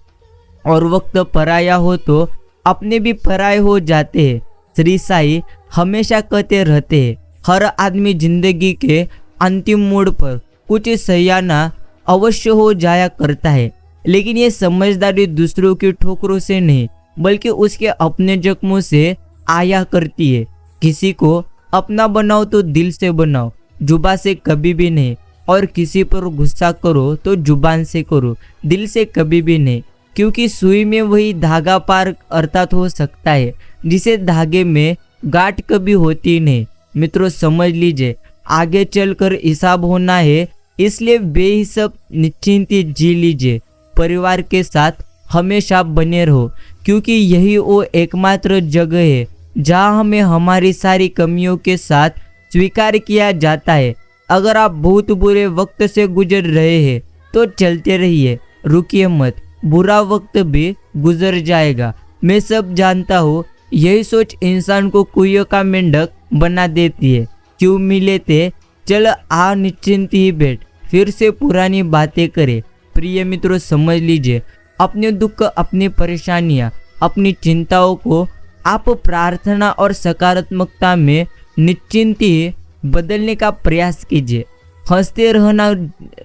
और वक्त पराया हो तो अपने भी पराये हो जाते हैं। श्री साई हमेशा कहते रहते हैं, हर आदमी जिंदगी के अंतिम मोड़ पर कुछ सयाना अवश्य हो जाया करता है, लेकिन ये समझदारी दूसरों की ठोकरों से नहीं बल्कि उसके अपने जख्मों से आया करती है। किसी को अपना बनाओ तो दिल से बनाओ, जुबान से कभी भी नहीं। और किसी पर गुस्सा करो तो जुबान से करो, दिल से कभी भी नहीं। क्योंकि सुई में वही धागा पार अर्थात हो सकता है जिसे धागे में गांठ कभी होती नहीं। मित्रों, समझ लीजिए, आगे चलकर हिसाब होना है, इसलिए बेहिसाब निश्चिंती जी लीजिए। परिवार के साथ हमेशा बने रहो, क्योंकि यही वो एकमात्र जगह है जहाँ हमें हमारी सारी कमियों के साथ स्वीकार किया जाता है। अगर आप बहुत बुरे वक्त से गुजर रहे हैं तो चलते रहिए, रुकिए मत, बुरा वक्त भी गुजर जाएगा। मैं सब जानता हूँ, यही सोच इंसान को कुइयों का मेंढक बना देती है। क्यों मिले थे, चल आ निश्चिंत ही बैठ, फिर से पुरानी बातें करे। प्रिय मित्रों, समझ लीजिए, अपने दुख, अपनी परेशानियाँ, अपनी चिंताओं को आप प्रार्थना और सकारात्मकता में निश्चिंत ही बदलने का प्रयास कीजिए। हंसते रहना,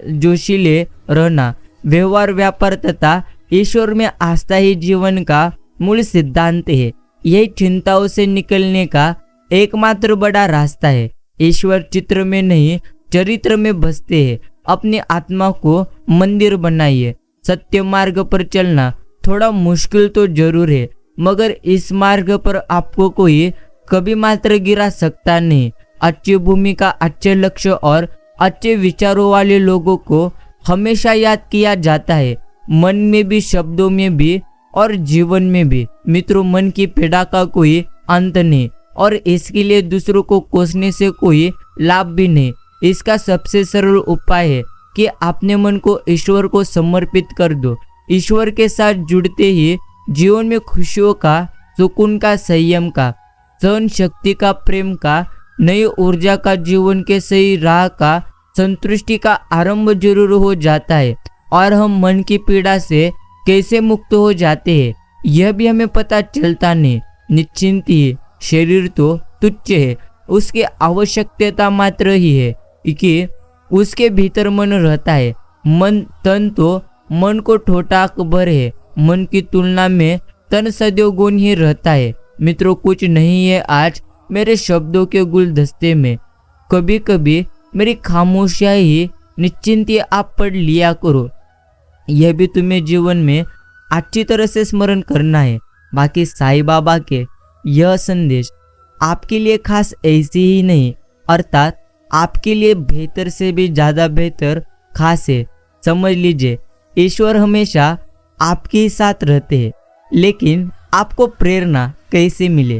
जोशीले रहना, व्यवहार, व्यापार तथा ईश्वर में आस्था ही जीवन का मूल सिद्धांत है। यही चिंताओं से निकलने का एकमात्र बड़ा रास्ता है। ईश्वर चित्र में नहीं, चरित्र में बसते हैं। अपनी आत्मा को मंदिर बनाइए। सत्य मार्ग पर चलना थोड़ा मुश्किल तो जरूर है, मगर इस मार्ग पर आपको कोई कभी मात्र गिरा सकता नहीं। अच्छी भूमिका, अच्छे लक्ष्य और अच्छे विचारों वाले लोगों को हमेशा याद किया जाता है, मन में भी, शब्दों में भी और जीवन में भी। मित्रों, मन की पीड़ा का कोई अंत नहीं और इसके लिए दूसरों को कोसने से कोई लाभ भी नहीं। इसका सबसे सरल उपाय है कि अपने मन को ईश्वर को समर्पित कर दो। ईश्वर के साथ जुड़ते ही जीवन में खुशियों का, सुकून का, संयम का, सहन शक्ति का, प्रेम का, नई ऊर्जा का, जीवन के सही राह का, संतुष्टि का आरंभ जरूर हो जाता है। और हम मन की पीड़ा से कैसे मुक्त हो जाते हैं यह भी हमें पता चलता नहीं। निश्चिंत ही, शरीर तो तुच्छ है, उसकी आवश्यकता मात्र ही है कि उसके भीतर मन रहता है। तन तो मन को ठोठाक भर है, मन की तुलना में तन सदैव गुण ही रहता है। मित्रों, कुछ नहीं है आज मेरे शब्दों के गुलदस्ते में, कभी कभी मेरी खामोशियाँ ही निश्चिंत आप पढ़ लिया करो। यह भी तुम्हें जीवन में अच्छी तरह से स्मरण करना है। बाकी साईं बाबा के यह संदेश आपके लिए खास ऐसी ही नहीं, अर्थात आपके लिए बेहतर से भी ज़्यादा बेहतर खास है। समझ लीजिए, ईश्वर हमेशा आपके ही साथ रहते हैं, लेकिन आपको प्रेरणा कैसे मिले?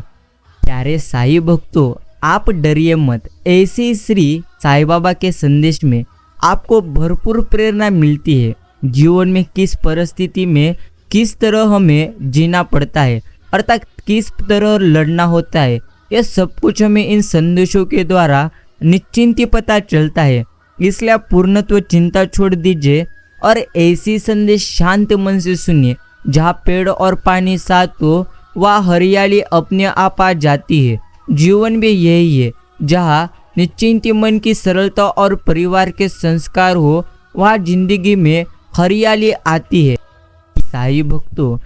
प्यारे साईं भक्तों, आप डरिए मत। ऐसे ही श्री साईं बाबा के संदेश में आपको भरपूर प्रेरणा मिलती है। जीवन में किस परिस्थिति में किस तरह हमें जीना पड़ता है, अर्थात किस तरह लड़ना होता है, यह सब कुछ हमें इन संदेशों के द्वारा निश्चिंत पता चलता है। इसलिए आप पूर्णत्व चिंता छोड़ दीजिए और ऐसी संदेश शांत मन से सुनिए। जहाँ पेड़ और पानी साथ हो वहाँ हरियाली अपने आप आ जाती है। जीवन भी यही है, जहाँ निश्चिंत मन की सरलता और परिवार के संस्कार हो वहाँ जिंदगी में हरियाली आती है। साईं भक्तों,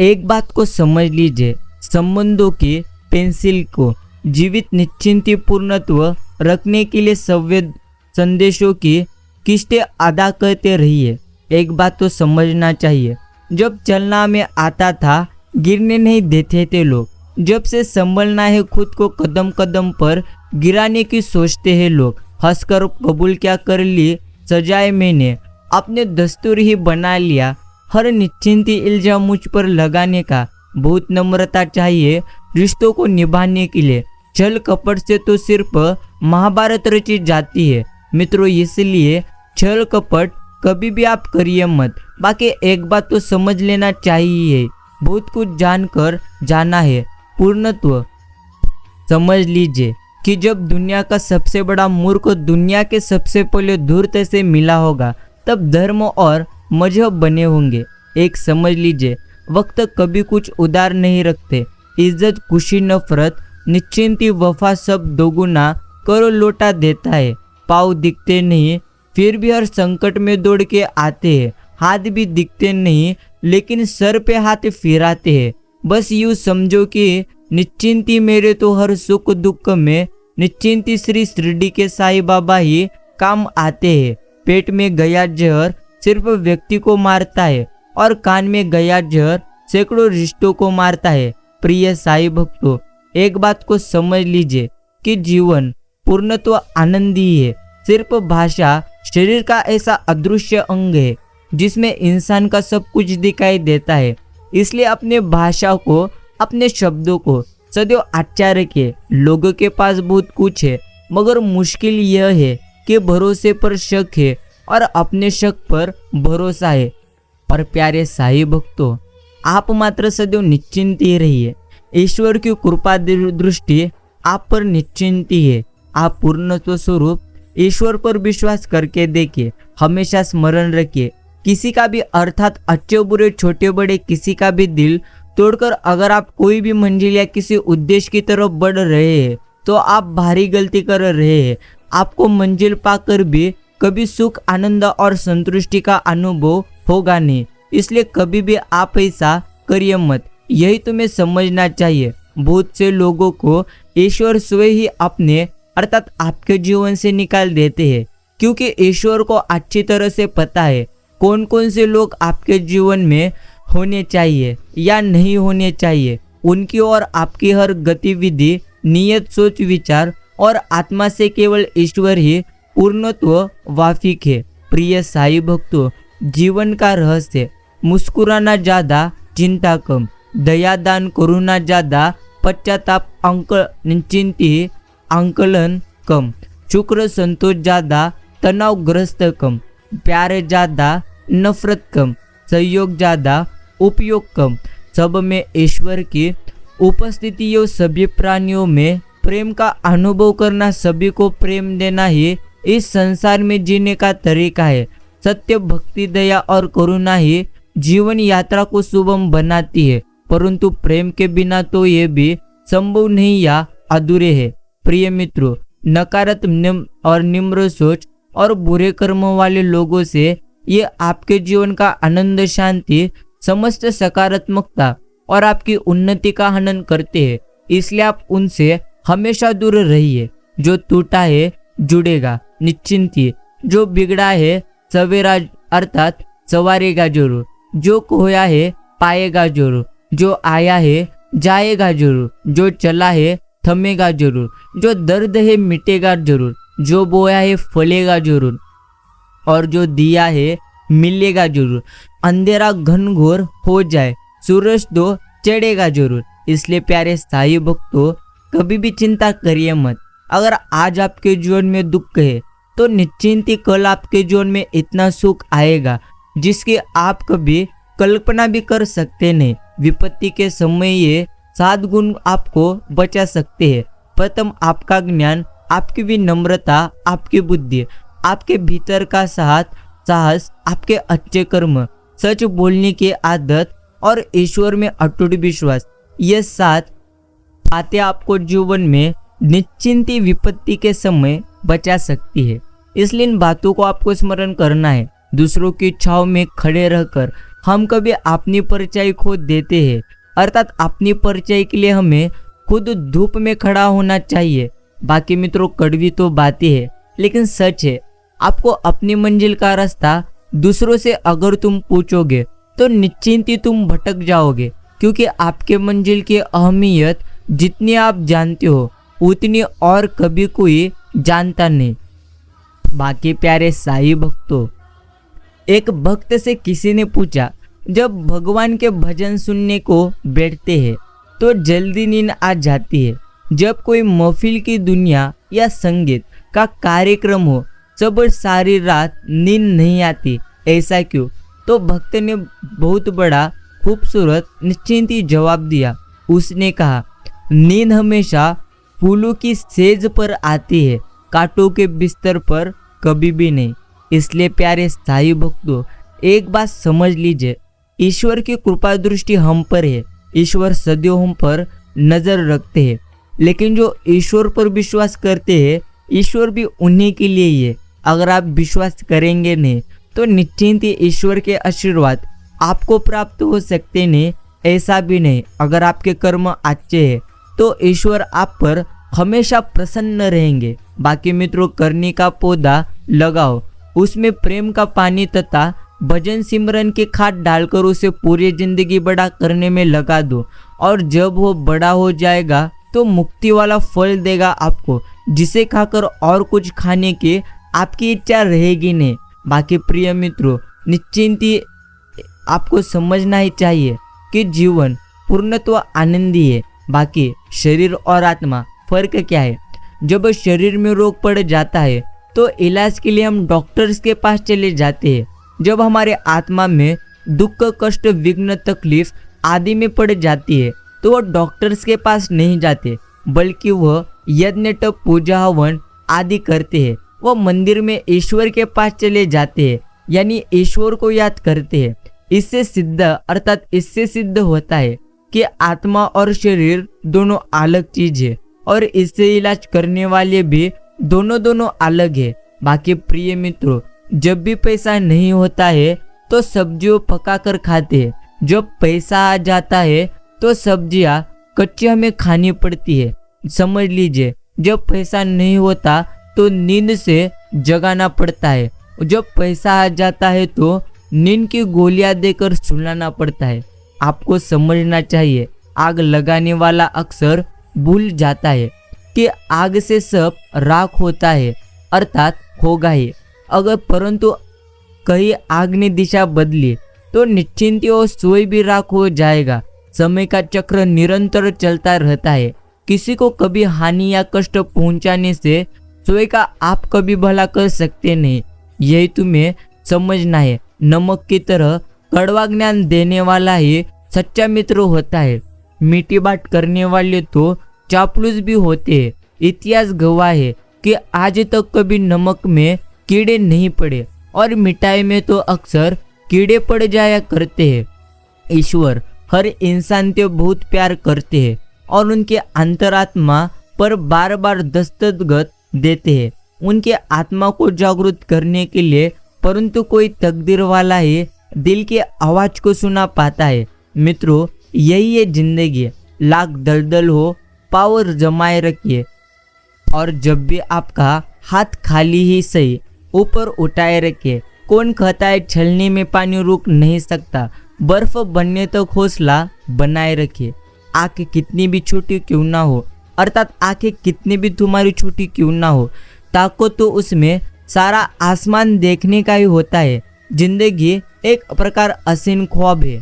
एक बात को समझ लीजिए, संबंधों की पेंसिल को जीवित निश्चिंती पूर्णत्व रखने के लिए संवेद संदेशों की किस्तें अदा करते रहिए। एक बात तो समझना चाहिए, जब चलना में आता था गिरने नहीं देते थे लोग। जब से संभलना है खुद को कदम कदम पर गिराने की सोचते हैं लोग। हंसकर कबूल क्या कर ली सजाए मैंने, अपने दस्तूर ही बना लिया हर निश्चिंती इल्जाम मुझ पर लगाने का। बहुत नम्रता चाहिए रिश्तों को निभाने के लिए। छल कपट से तो सिर्फ महाभारत रची जाती है मित्रों, इसलिए छल कपट कभी भी आप करिए मत। बाकी एक बात तो समझ लेना चाहिए, बहुत कुछ जानकर जाना है। पूर्णत्व समझ लीजिए कि जब दुनिया का सबसे बड़ा मूर्ख दुनिया के सबसे पहले धूर्त से मिला होगा, तब धर्म और मजहब बने होंगे। एक समझ लीजिए, वक्त कभी कुछ उधार नहीं रखते। इज्जत, खुशी, नफरत, निश्चिंती, वफा सब दोगुना करो लौटा देता है। पाँव दिखते नहीं फिर भी हर संकट में दौड़ के आते हैं। हाथ भी दिखते नहीं लेकिन सर पे हाथ फिराते हैं। बस यूँ समझो कि निश्चिंती मेरे तो हर सुख दुख में निश्चिंती श्री शिरडी के साईं बाबा ही काम आते हैं। पेट में गया जहर सिर्फ व्यक्ति को मारता है और कान में गया जहर सैकड़ों रिश्तों को मारता है। प्रिय साईं भक्तों, एक बात को समझ लीजिए कि जीवन पूर्णत्व आनंद ही है। सिर्फ भाषा शरीर का ऐसा अदृश्य अंग है जिसमें इंसान का सब कुछ दिखाई देता है। इसलिए अपने भाषा को, अपने शब्दों को सदैव अच्छा रखिए। लोगों के पास बहुत कुछ है, मगर मुश्किल यह है कि भरोसे पर शक है और अपने शक पर भरोसा है। और प्यारे साईं भक्तों, आप मात्र सदैव निश्चिंत ही रहिए। ईश्वर की कृपा दृष्टि आप पर निश्चिंत ही है। आप पूर्णत्व स्वरूप ईश्वर पर विश्वास करके देखिए। हमेशा स्मरण रखिए, किसी का भी, अर्थात अच्छे बुरे छोटे बड़े किसी का भी दिल तोड़कर अगर आप कोई भी मंजिल या किसी उद्देश्य की तरफ बढ़ रहे हैं तो आप भारी गलती कर रहे हैं। आपको मंजिल पाकर भी कभी सुख, आनंद और संतुष्टि का अनुभव होगा नहीं। इसलिए कभी भी आप ऐसा करिए मत। यही तुम्हें समझना चाहिए। बहुत से लोगों को ईश्वर स्वयं ही अपने, अर्थात आपके जीवन से निकाल देते हैं, क्योंकि ईश्वर को अच्छी तरह से पता है कौन कौन से लोग आपके जीवन में होने चाहिए या नहीं होने चाहिए। उनकी और आपकी हर गतिविधि, नियत, सोच, विचार और आत्मा से केवल ईश्वर ही पूर्णत्व वाफिक है। प्रिय साई भक्तों, जीवन का रहस्य मुस्कुराना ज़्यादा, चिंता कम, दया दान करुणा ज़्यादा, पश्चाताप चिंती आंकलन कम, शुक्र संतोष ज़्यादा, तनावग्रस्त कम, प्यार ज़्यादा, नफरत कम, सहयोग ज़्यादा, उपयोग कम। सब में ईश्वर की उपस्थिति और सभी प्राणियों में प्रेम का अनुभव करना, सभी को प्रेम देना ही इस संसार में जीने का तरीका है। सत्य, भक्ति, दया और करुणा ही जीवन यात्रा को सुगम बनाती है, परंतु प्रेम के बिना तो ये भी संभव नहीं या अधूरे है। प्रिय मित्रों, नकारात्मक और निम्र सोच और बुरे कर्म वाले लोगों से ये आपके जीवन का आनंद, शांति, समस्त सकारात्मकता और आपकी उन्नति का हनन करते हैं। इसलिए आप उनसे हमेशा दूर रहिए। जो टूटा है जुड़ेगा निश्चिंत, जो बिगड़ा है सवेरा, अर्थात सवारेगा जरूर, जो खोया है पाएगा जरूर, जो आया है जाएगा जरूर, जो चला है थमेगा जरूर, जो दर्द है मिटेगा जरूर, जो बोया है फलेगा जरूर, और जो दिया है मिलेगा जरूर। अंधेरा घनघोर हो जाए, सूरज तो चढ़ेगा जरूर। इसलिए प्यारे साई भक्तों, कभी भी चिंता करिए मत। अगर आज आपके जीवन में दुख है तो निश्चिंत ही कल आपके जीवन में इतना सुख आएगा जिसकी आप कभी कल्पना भी कर सकते नहीं। विपत्ति के समय ये 7 गुण आपको बचा सकते हैं। प्रथम, आपका ज्ञान, आपकी विनम्रता, आपकी बुद्धि, आपके भीतर का साहस, आपके अच्छे कर्म, सच बोलने की आदत और ईश्वर में अटूट विश्वास। ये 7 बातें आपको जीवन में निश्चिंती विपत्ति के समय बचा सकती है। इसलिए इन बातों को आपको स्मरण करना है। दूसरों की इच्छाओं में खड़े रहकर हम कभी अपनी परछाई खो देते हैं, अर्थात अपनी परछाई के लिए हमें खुद धूप में खड़ा होना चाहिए। बाकी मित्रों, कड़वी तो बातें है लेकिन सच है। आपको अपनी मंजिल का रास्ता दूसरों से अगर तुम पूछोगे तो निश्चिंत ही तुम भटक जाओगे, क्योंकि आपके मंजिल की अहमियत जितनी आप जानते हो उतनी और कभी कोई जानता नहीं। बाकी प्यारे साई भक्तों, एक भक्त से किसी ने पूछा, जब भगवान के भजन सुनने को बैठते हैं तो जल्दी नींद आ जाती है, जब कोई महफिल की दुनिया या संगीत का कार्यक्रम हो सब सारी रात नींद नहीं आती, ऐसा क्यों? तो भक्त ने बहुत बड़ा खूबसूरत निश्चिंत जवाब दिया। उसने कहा, नींद हमेशा फूलों की सेज पर आती है, कांटों के बिस्तर पर कभी भी नहीं। इसलिए प्यारे साई भक्तों, एक बात समझ लीजिए, ईश्वर की कृपा दृष्टि हम पर है। ईश्वर सदैव हम पर नजर रखते हैं, लेकिन जो ईश्वर पर विश्वास करते हैं ईश्वर भी उन्हीं के लिए ही है। अगर आप विश्वास करेंगे नहीं तो निश्चिंत ही ईश्वर के आशीर्वाद आपको प्राप्त हो सकते नहीं, ऐसा भी नहीं। अगर आपके कर्म अच्छे हैं तो ईश्वर आप पर हमेशा प्रसन्न रहेंगे। बाकी मित्रों, करनी का पौधा लगाओ, उसमें प्रेम का पानी तथा भजन सिमरन की खाद डालकर उसे पूरी जिंदगी बड़ा करने में लगा दो, और जब वो बड़ा हो जाएगा तो मुक्ति वाला फल देगा आपको, जिसे खाकर और कुछ खाने की आपकी इच्छा रहेगी नहीं। बाकी प्रिय मित्रों, निश्चिंत ही आपको समझना ही चाहिए कि जीवन पूर्णत्व आनंदी है। बाकी शरीर और आत्मा फर्क क्या है? जब शरीर में रोग पड़ जाता है तो इलाज के लिए हम डॉक्टर्स के पास चले जाते हैं। जब हमारे आत्मा में दुख, कष्ट, विघ्न, तकलीफ आदि में पड़ जाती है तो वह डॉक्टर्स के पास नहीं जाते, बल्कि वह यज्ञ, तप, पूजा, हवन आदि करते हैं। वह मंदिर में ईश्वर के पास चले जाते हैं, यानी ईश्वर को याद करते हैं। इससे सिद्ध अर्थात इससे सिद्ध होता है कि आत्मा और शरीर दोनों अलग चीज है और इससे इलाज करने वाले भी दोनों अलग है। बाकी प्रिय मित्रों, जब भी पैसा नहीं होता है तो सब्जियों पका कर खाते हैं। जब पैसा आ जाता है तो सब्जियां कच्ची हमें खानी पड़ती है। समझ लीजिए, जब पैसा नहीं होता तो नींद से जगाना पड़ता है, जब पैसा आ जाता है तो नींद की गोलियां देकर सुलाना पड़ता है। आपको समझना चाहिए, आग लगाने वाला अक्सर भूल जाता है कि आग से सब राख होता है, अर्थात होगा ही। अगर परंतु कहीं आग ने दिशा बदली तो निश्चिंत और सोई भी राख हो जाएगा। समय का चक्र निरंतर चलता रहता है। किसी को कभी हानि या कष्ट पहुंचाने से सोई का आप कभी भला कर सकते नहीं। यही तुम्हें समझना है। नमक की तरह कड़वा ज्ञान देने वाला ही सच्चा मित्र होता है। मीठी बात करने वाले तो चापलूस भी होते हैं। इतिहास गवाह है कि आज तक कभी नमक में कीड़े नहीं पड़े और मिठाई में तो अक्सर कीड़े पड़ जाया करते हैं। ईश्वर हर इंसान से बहुत प्यार करते हैं और उनके अंतरात्मा पर बार बार दस्तखत देते हैं, उनके आत्मा को जागृत करने के लिए। परंतु कोई तकदीर वाला ही दिल की आवाज को सुना पाता है। मित्रों, यही है जिंदगी। लाख दलदल हो, पावर जमाए रखिए और जब भी आपका हाथ खाली ही सही, ऊपर उठाए रखिए। कौन कहता है छलनी में पानी रुक नहीं सकता? बर्फ बनने तक हौसला बनाए रखिए। आंखें कितनी भी छोटी क्यों ना हो, अर्थात आंखें कितनी भी तुम्हारी छोटी क्यों ना हो, ताको तो उसमें सारा आसमान देखने का ही होता है। जिंदगी एक प्रकार असीम ख्वाब है।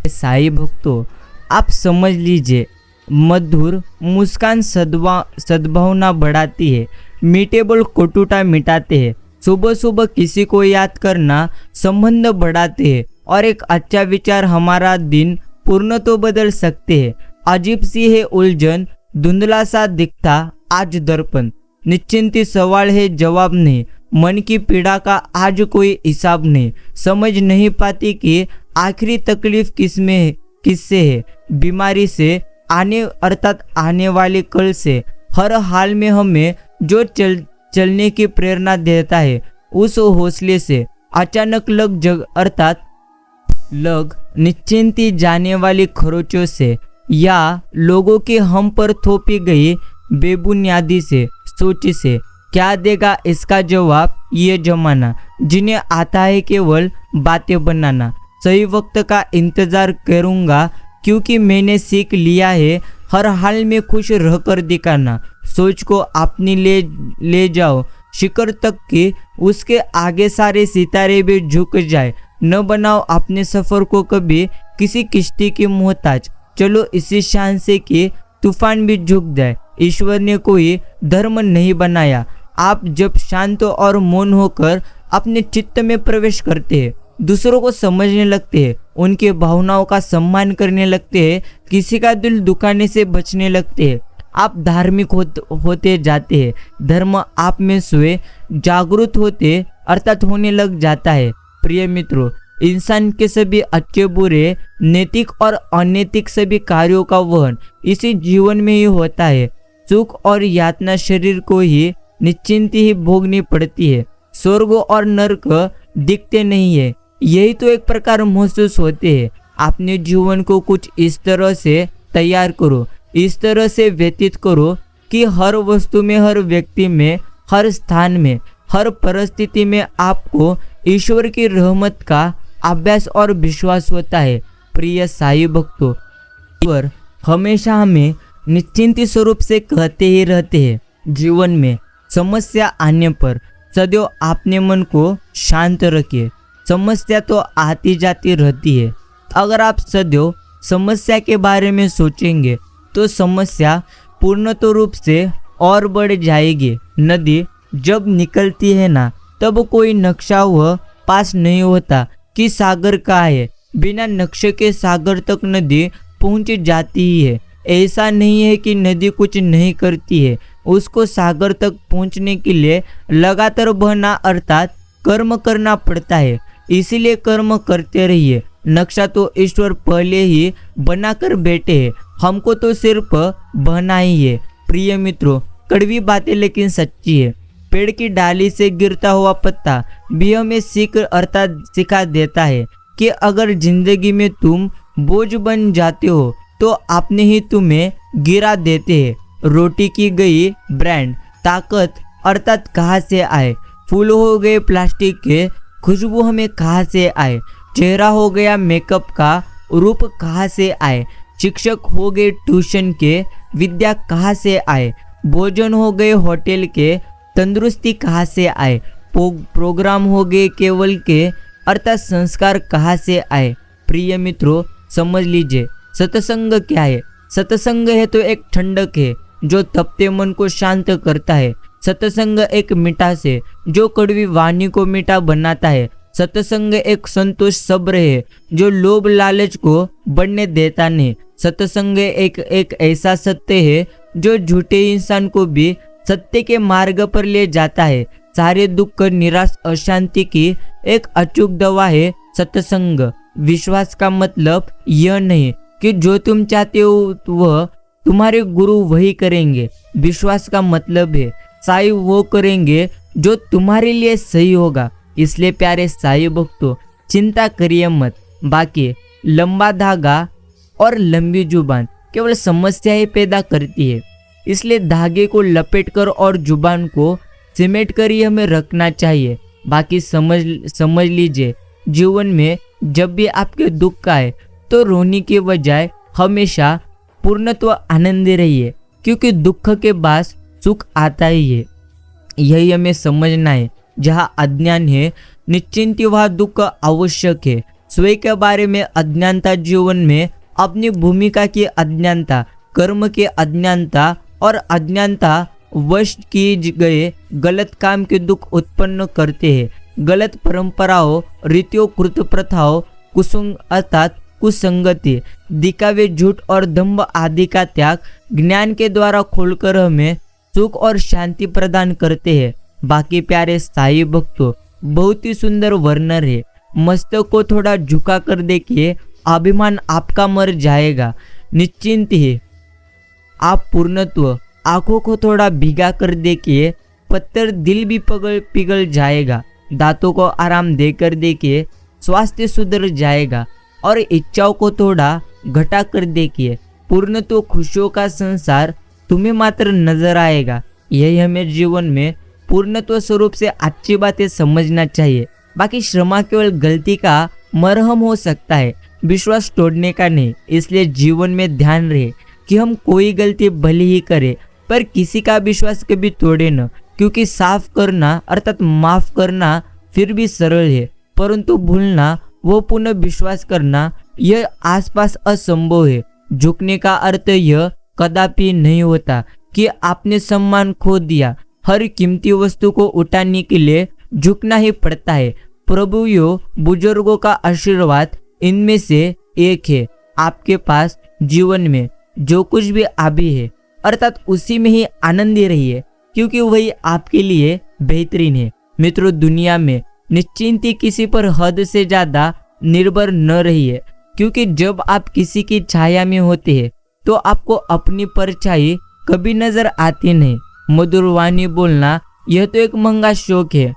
साईं भक्तों, आप समझ लीजिए, मधुर मुस्कान सद्भावना बढ़ाती है, मीठे बोल कटुता मिटाते हैं। सुबह सुबह किसी को याद करना संबंध बढ़ाते हैं और एक अच्छा विचार हमारा दिन पूर्ण तो बदल सकते हैं। अजीब सी है उलझन, धुंधला सा दिखता आज दर्पण। निश्चिंती सवाल है, जवाब नहीं। मन की पीड़ा का आज कोई हिसाब नहीं। समझ नहीं पाती कि आखिरी तकलीफ किससे है। बीमारी से, आने अर्थात आने वाले कल से। हर हाल में हमें जो चलने की प्रेरणा देता है, उस हौसले से। अचानक लग निश्चिंती जाने वाली खरोचों से या लोगों के हम पर थोपी गई बेबुनियादी से सोच से क्या देगा इसका जवाब ये जमाना, जिन्हें आता है केवल बातें बनाना। सही वक्त का इंतजार करूंगा क्योंकि मैंने सीख लिया है हर हाल में खुश रहकर दिखाना। सोच को अपनी ले जाओ शिखर तक कि उसके आगे सारे सितारे भी झुक जाए। न बनाओ अपने सफर को कभी किसी किश्ती की मोहताज। चलो इसी शान से कि तूफान भी झुक जाए। ईश्वर ने कोई धर्म नहीं बनाया। आप जब शांत और मौन होकर अपने चित्त में प्रवेश करते हैं, दूसरों को समझने लगते हैं, उनके भावनाओं का सम्मान करने लगते हैं, किसी का दिल दुखाने से बचने लगते हैं, आप धार्मिक होते जाते हैं। धर्म आप में सोए जागरूक होते अर्थात होने लग जाता है। प्रिय मित्रों, इंसान के सभी अच्छे बुरे, नैतिक और अनैतिक सभी कार्यों का वहन इसी जीवन में ही होता है। सुख और यातना शरीर को ही निश्चिंत ही भोगनी पड़ती है। स्वर्ग और नरक दिखते नहीं है, यही तो एक प्रकार महसूस होते हैं। अपने जीवन को कुछ इस तरह से तैयार करो, इस तरह से व्यतीत करो कि हर वस्तु में, हर व्यक्ति में, हर स्थान में, हर परिस्थिति में आपको ईश्वर की रहमत का अभ्यास और विश्वास होता है। प्रिय साईं भक्तों, ईश्वर हमेशा हमें निश्चिंत स्वरूप से कहते ही रहते हैं। जीवन में समस्या आने पर सदैव अपने मन को शांत रखिए। समस्या तो आती जाती रहती है। अगर आप सदैव समस्या के बारे में सोचेंगे तो समस्या पूर्णतः रूप से और बढ़ जाएगी। नदी जब निकलती है ना, तब कोई नक्शा वह पास नहीं होता कि सागर कहाँ है। बिना नक्शे के सागर तक नदी पहुंच जाती ही है। ऐसा नहीं है कि नदी कुछ नहीं करती है, उसको सागर तक पहुंचने के लिए लगातार बहना अर्थात कर्म करना पड़ता है। इसीलिए कर्म करते रहिए। नक्शा तो ईश्वर पहले ही बनाकर बैठे हैं, हमको तो सिर्फ बहना ही है। प्रिय मित्रों, कड़वी बातें लेकिन सच्ची है। पेड़ की डाली से गिरता हुआ पत्ता भी हमें सीख अर्थात सिखा देता है कि अगर जिंदगी में तुम बोझ बन जाते हो तो आपने ही तुम्हें गिरा देते हैं। रोटी की गई ब्रांड ताकत अर्थात कहाँ से आए। फूल हो गए प्लास्टिक के, खुशबू हमें कहाँ से आए। चेहरा हो गया मेकअप का, रूप कहाँ से आए। शिक्षक हो गए ट्यूशन के, विद्या कहाँ से आए। भोजन हो गए होटल के, तंदुरुस्ती कहाँ से आए। प्रोग्राम हो गए केवल के, अर्थात संस्कार कहाँ से आए। प्रिय मित्रों, समझ लीजिए सत्संग क्या है। सत्संग है तो एक ठंडक है जो तपते मन को शांत करता है। सत्संग एक मिठास है जो कड़वी वाणी को मीठा बनाता है। सत्संग एक संतोष सब्र है जो लोभ लालच को बढ़ने देता नहीं। सत्संग एक ऐसा सत्य है जो झूठे इंसान को भी सत्य के मार्ग पर ले जाता है। सारे दुख निराश अशांति की एक अचूक दवा है सत्संग। विश्वास का मतलब यह नहीं कि जो तुम चाहते हो वह तुम्हारे गुरु वही करेंगे। विश्वास का मतलब है साईं वो करेंगे जो तुम्हारे लिए सही होगा। इसलिए प्यारे साईं भक्तों, चिंता करिए मत। बाकी लंबा धागा और लंबी जुबान केवल समस्याएं पैदा करती है। इसलिए धागे को लपेटकर और जुबान को सिमेट कर ही हमें रखना चाहिए। बाकी समझ लीजिए, जीवन में जब भी आपके दुख आए तो रोने के बजाय हमेशा पूर्णत्व आनंदी रहिए, क्योंकि दुख के बाद सुख आता ही है। यही हमें समझना है। जहाँ अज्ञान है निश्चिंत वहाँ दुख आवश्यक है। स्वयं के बारे में अज्ञानता, जीवन में अपनी भूमिका की अज्ञानता, कर्म की अज्ञानता और अज्ञानता वश किए गए गलत काम के दुख उत्पन्न करते हैं। गलत परंपराओं, रीतियों, कृत प्रथाओं, कुसंग अर्थात कुसंगति, दिखावे, झूठ और दंभ आदि का त्याग ज्ञान के द्वारा खोलकर हमें सुख और शांति प्रदान करते हैं। बाकी प्यारे साईं भक्तों, बहुत ही सुंदर वर्णन है। मस्तक को थोड़ा झुका कर देखिए, अभिमान आपका मर जाएगा। निश्चिंत है आप पूर्णत्व। आंखों को थोड़ा भिगा कर देखिए, पत्थर दिल भी पिघल जाएगा। दांतों को आराम देकर देखिए, स्वास्थ्य सुधर जाएगा। और इच्छाओं को थोड़ा घटा कर देखिए, पूर्णत्व खुशियों का संसार तुम्हें मात्र नजर आएगा। यही हमें जीवन में पूर्णत्व स्वरूप से अच्छी बातें समझना चाहिए। बाकी श्रमा केवल गलती का मरहम हो सकता है, विश्वास तोड़ने का नहीं। इसलिए जीवन में ध्यान रहे कि हम कोई गलती भले ही करें पर किसी का विश्वास कभी तोड़े न, क्योंकि साफ करना अर्थात माफ करना फिर भी सरल है, परंतु भूलना वो पुनः विश्वास करना यह आसपास असंभव है। झुकने का अर्थ यह कदापि नहीं होता कि आपने सम्मान खो दिया। हर कीमती वस्तु को उठाने के लिए झुकना ही पड़ता है। प्रभु यो बुजुर्गों का आशीर्वाद इनमें से एक है। आपके पास जीवन में जो कुछ भी अभी है अर्थात उसी में ही आनंदी रहिए, क्योंकि वही आपके लिए बेहतरीन है। मित्रों, दुनिया में निश्चिंती किसी पर हद से ज्यादा निर्भर न रहिए, क्योंकि जब आप किसी की छाया में होते हैं तो आपको अपनी परछाई कभी नजर आती नहीं। मधुर वाणी बोलना यह तो एक महंगा शौक है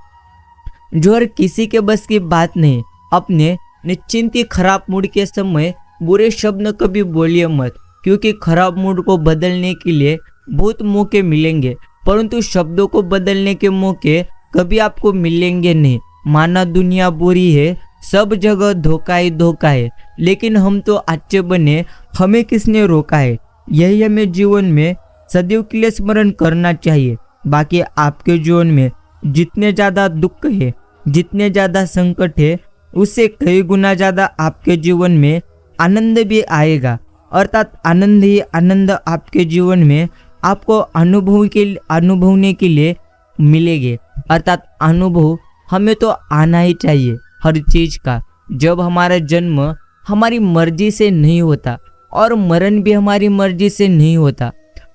जो हर किसी के बस की बात नहीं। अपने निश्चिंती खराब मूड के समय बुरे शब्द कभी बोलिए मत, क्योंकि खराब मूड को बदलने के लिए बहुत मौके मिलेंगे, परंतु शब्दों को बदलने के मौके कभी आपको मिलेंगे नहीं। माना दुनिया बुरी है, सब जगह धोखा ही धोखा है, लेकिन हम तो अच्छे बने, हमें किसने रोका है। यही हमें जीवन में सदैव के लिए स्मरण करना चाहिए। बाकी आपके जीवन में जितने ज़्यादा दुख है, जितने ज़्यादा संकट है, उससे कई गुना ज़्यादा आपके जीवन में आनंद भी आएगा। अर्थात आनंद ही आनंद आपके जीवन में आपको अनुभवने के लिए मिलेंगे। अर्थात अनुभव हमें तो आना ही चाहिए हर चीज़ का। जब हमारा जन्म हमारी मर्जी से नहीं होता और मरण भी हमारी मर्जी से नहीं होता,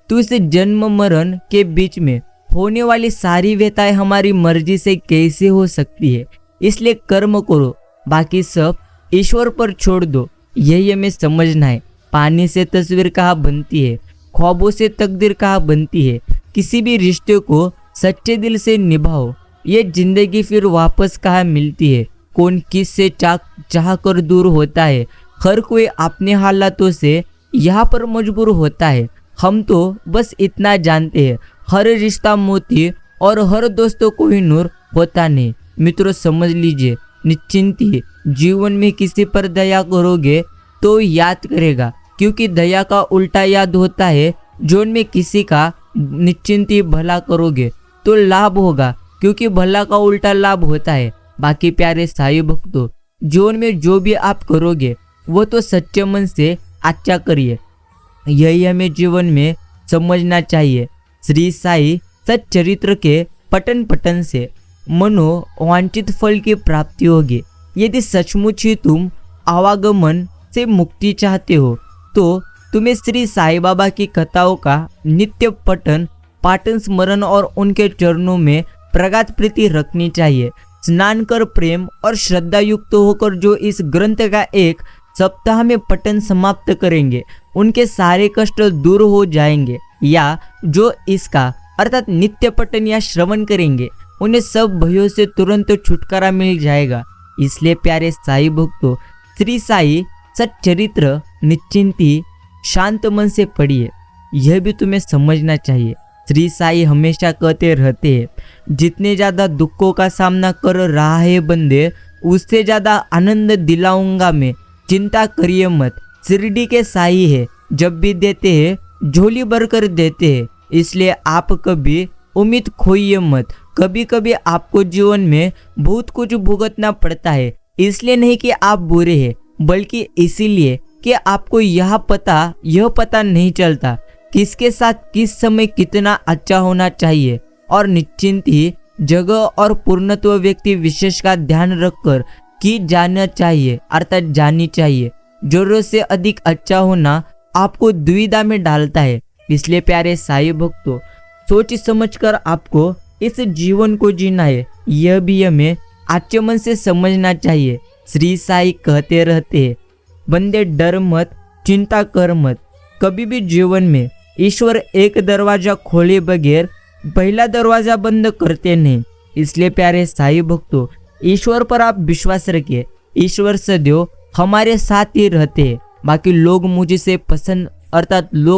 तो इस जन्म मरण के बीच में होने वाली सारी व्यथाएं हमारी मर्जी से कैसे हो सकती है। इसलिए कर्म करो, बाकी सब ईश्वर पर छोड़ दो। यही हमें समझना है। पानी से तस्वीर कहाँ बनती है, ख्वाबों से तकदीर कहाँ बनती है। किसी भी रिश्ते को सच्चे दिल से निभाओ, ये जिंदगी फिर वापस कहाँ मिलती है। कौन किस से चाह कर दूर होता है। हर कोई अपने हालातों से यहाँ पर मजबूर होता है। हम तो बस इतना जानते हैं, हर रिश्ता मोती और हर दोस्तों कोई नूर होता नहीं। मित्रों समझ लीजिए, निश्चिंत ही जीवन में किसी पर दया करोगे तो याद करेगा, क्योंकि दया का उल्टा याद होता है। जीवन में किसी का निश्चिंत ही भला करोगे तो लाभ होगा, क्योंकि भला का उल्टा लाभ होता है। बाकी प्यारे साईं भक्तों, जीवन में जो भी आप करोगे वो तो सच्चे मन से अच्छा करिए। यही हमें जीवन में समझना चाहिए। श्री साई सच्चरित्र के पठन से मनोवांछित फल की प्राप्ति होगी। यदि सचमुच ही तुम आवागमन से मुक्ति चाहते हो तो तुम्हें श्री साईं बाबा की कथाओं का नित्य पाठन स्मरण और उनके चरणों में प्रगाढ़ प्रीति रखनी चाहिए। स्नान कर प्रेम और श्रद्धा युक्त होकर जो इस ग्रंथ का एक सप्ताह में पठन समाप्त करेंगे, उनके सारे कष्ट दूर हो जाएंगे। या जो इसका अर्थात नित्य पठन या श्रवण करेंगे, उन्हें सब भयों से तुरंत छुटकारा मिल जाएगा। इसलिए प्यारे साईं भक्तों, श्री साई सच्चरित्र निश्चिंती शांत मन से पढ़िए। यह भी तुम्हें समझना चाहिए। श्री साई हमेशा कहते रहते हैं, जितने ज़्यादा दुखों का सामना कर रहा है बंदे, उससे ज़्यादा आनंद दिलाऊंगा मैं, चिंता करिए मत। शिरडी के साई है, जब भी देते हैं झोली भर कर देते हैं। इसलिए आप कभी उम्मीद खोइए मत। कभी कभी आपको जीवन में बहुत कुछ भुगतना पड़ता है, इसलिए नहीं कि आप बुरे हैं, बल्कि इसीलिए कि आपको यह पता नहीं चलता किसके साथ किस समय कितना अच्छा होना चाहिए। और निश्चिंत ही जगह और पूर्णत्व व्यक्ति विशेष का ध्यान रखकर की जाना चाहिए, अर्थात जानी चाहिए। जरूरत से अधिक अच्छा होना आपको दुविधा में डालता है। इसलिए प्यारे साईं भक्तों, सोच समझकर आपको इस जीवन को जीना है। यह भी हमें अच्छे मन से समझना चाहिए। श्री साई कहते रहते हैं, बंदे डर मत, चिंता कर मत। कभी भी जीवन में ईश्वर एक दरवाजा खोले बगैर पहला दरवाजा बंद करते नहीं। इसलिए प्यारे साईं भक्तों, ईश्वर पर आप विश्वास रखिए। ईश्वर सदैव हमारे साथ ही रहते हैं। बाकी लोग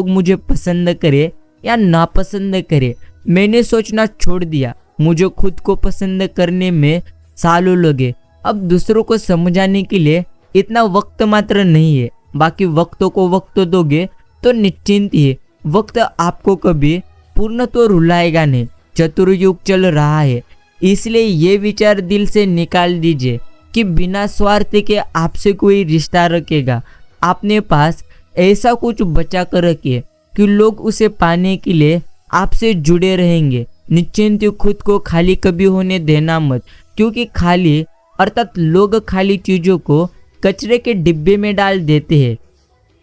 मुझे पसंद करे या नापसंद करे, मैंने सोचना छोड़ दिया। मुझे खुद को पसंद करने में सालों लगे। अब दूसरों को समझाने के लिए इतना वक्त मात्र नहीं है। बाकी वक्तों को वक्त दोगे तो निश्चिंत ही वक्त आपको कभी पूर्णत्व रुलाएगा नहीं। चतुर्युग चल रहा है, इसलिए ये विचार दिल से निकाल दीजिए कि बिना स्वार्थ के आपसे कोई रिश्ता रखेगा। अपने पास ऐसा कुछ बचा कर रखिए कि लोग उसे पाने के लिए आपसे जुड़े रहेंगे। निश्चिंत खुद को खाली कभी होने देना मत, क्योंकि खाली अर्थात लोग खाली चीज़ों को कचरे के डिब्बे में डाल देते हैं।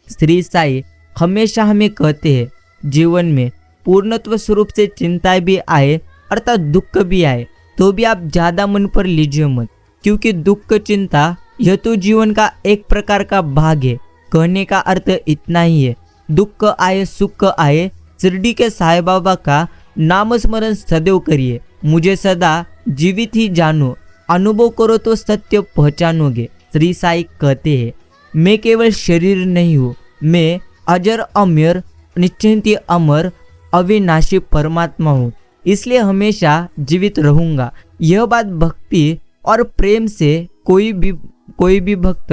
श्री साई हमेशा हमें कहते हैं, जीवन में पूर्णत्व स्वरूप से चिंता भी आए अर्थात दुख भी आए तो भी आप ज़्यादा मन पर लीजिए मत, क्योंकि दुख चिंता यह तो जीवन का एक प्रकार का भाग है। कहने का अर्थ इतना ही है, दुख आए सुख आए, शिरडी के साईं बाबा का नाम स्मरण सदैव करिए। मुझे सदा जीवित ही जानो, अनुभव करो तो सत्य पहचानोगे। श्री साई कहते हैं, मैं केवल शरीर नहीं हूँ, मैं अजर अमर निश्चिंत अमर अविनाशी परमात्मा हूँ, इसलिए हमेशा जीवित रहूँगा। यह बात भक्ति और प्रेम से कोई भी भक्त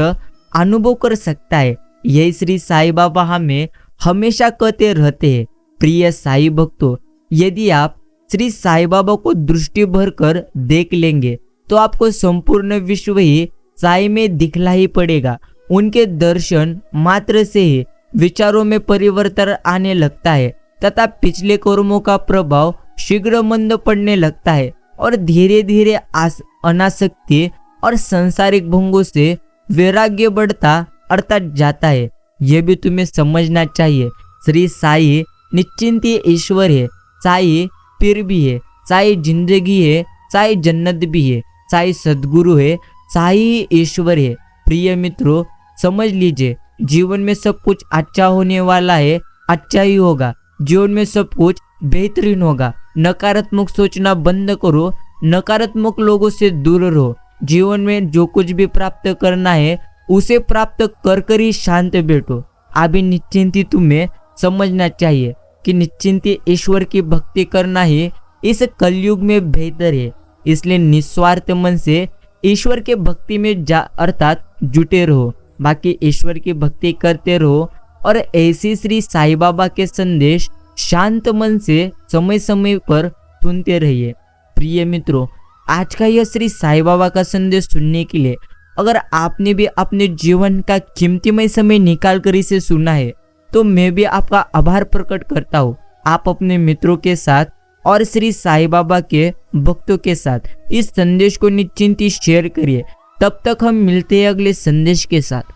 अनुभव कर सकता है। यही श्री साईं बाबा हमें हमेशा कहते रहते हैं, प्रिय साई भक्तों, यदि आप श्री साई बाबा को दृष्टि भर कर देख लेंगे तो आपको संपूर्ण विश्व ही साई में दिखलाई पड़ेगा। उनके दर्शन मात्र से ही विचारों में परिवर्तन आने लगता है तथा पिछले कर्मों का प्रभाव शीघ्र मंद पड़ने लगता है और धीरे धीरे अनासक्ति और सांसारिक भोगों से वैराग्य बढ़ता अर्थात जाता है। यह भी तुम्हें समझना चाहिए। श्री साई निश्चिंत ईश्वर है, साई पीर भी है, साई जिंदगी है, साई जन्नत भी है, साई सदगुरु है, साई ईश्वर है। प्रिय मित्रों, समझ लीजिए, जीवन में सब कुछ अच्छा होने वाला है, अच्छा ही होगा। जीवन में सब कुछ बेहतरीन होगा। नकारात्मक सोचना बंद करो, नकारात्मक लोगों से दूर रहो। जीवन में जो कुछ भी प्राप्त करना है उसे प्राप्त कर कर ही शांत बैठो। अभी निश्चिंती तुम्हें समझना चाहिए कि निश्चिंती ईश्वर की भक्ति करना ही इस कलयुग में बेहतर है। इसलिए निस्वार्थ मन से ईश्वर के भक्ति में अर्थात जुटे रहो। बाकी ईश्वर की भक्ति करते रहो और ऐसी श्री साई बाबा के संदेश शांत मन से समय समय पर सुनते रहिए। प्रिय मित्रों, आज का यह श्री साई बाबा का संदेश सुनने के लिए अगर आपने भी अपने जीवन का कीमतीमय समय निकाल कर इसे सुना है तो मैं भी आपका आभार प्रकट करता हूँ। आप अपने मित्रों के साथ और श्री साई बाबा के भक्तों के साथ इस संदेश को निश्चिंत शेयर करिए। तब तक हम मिलते हैं अगले संदेश के साथ।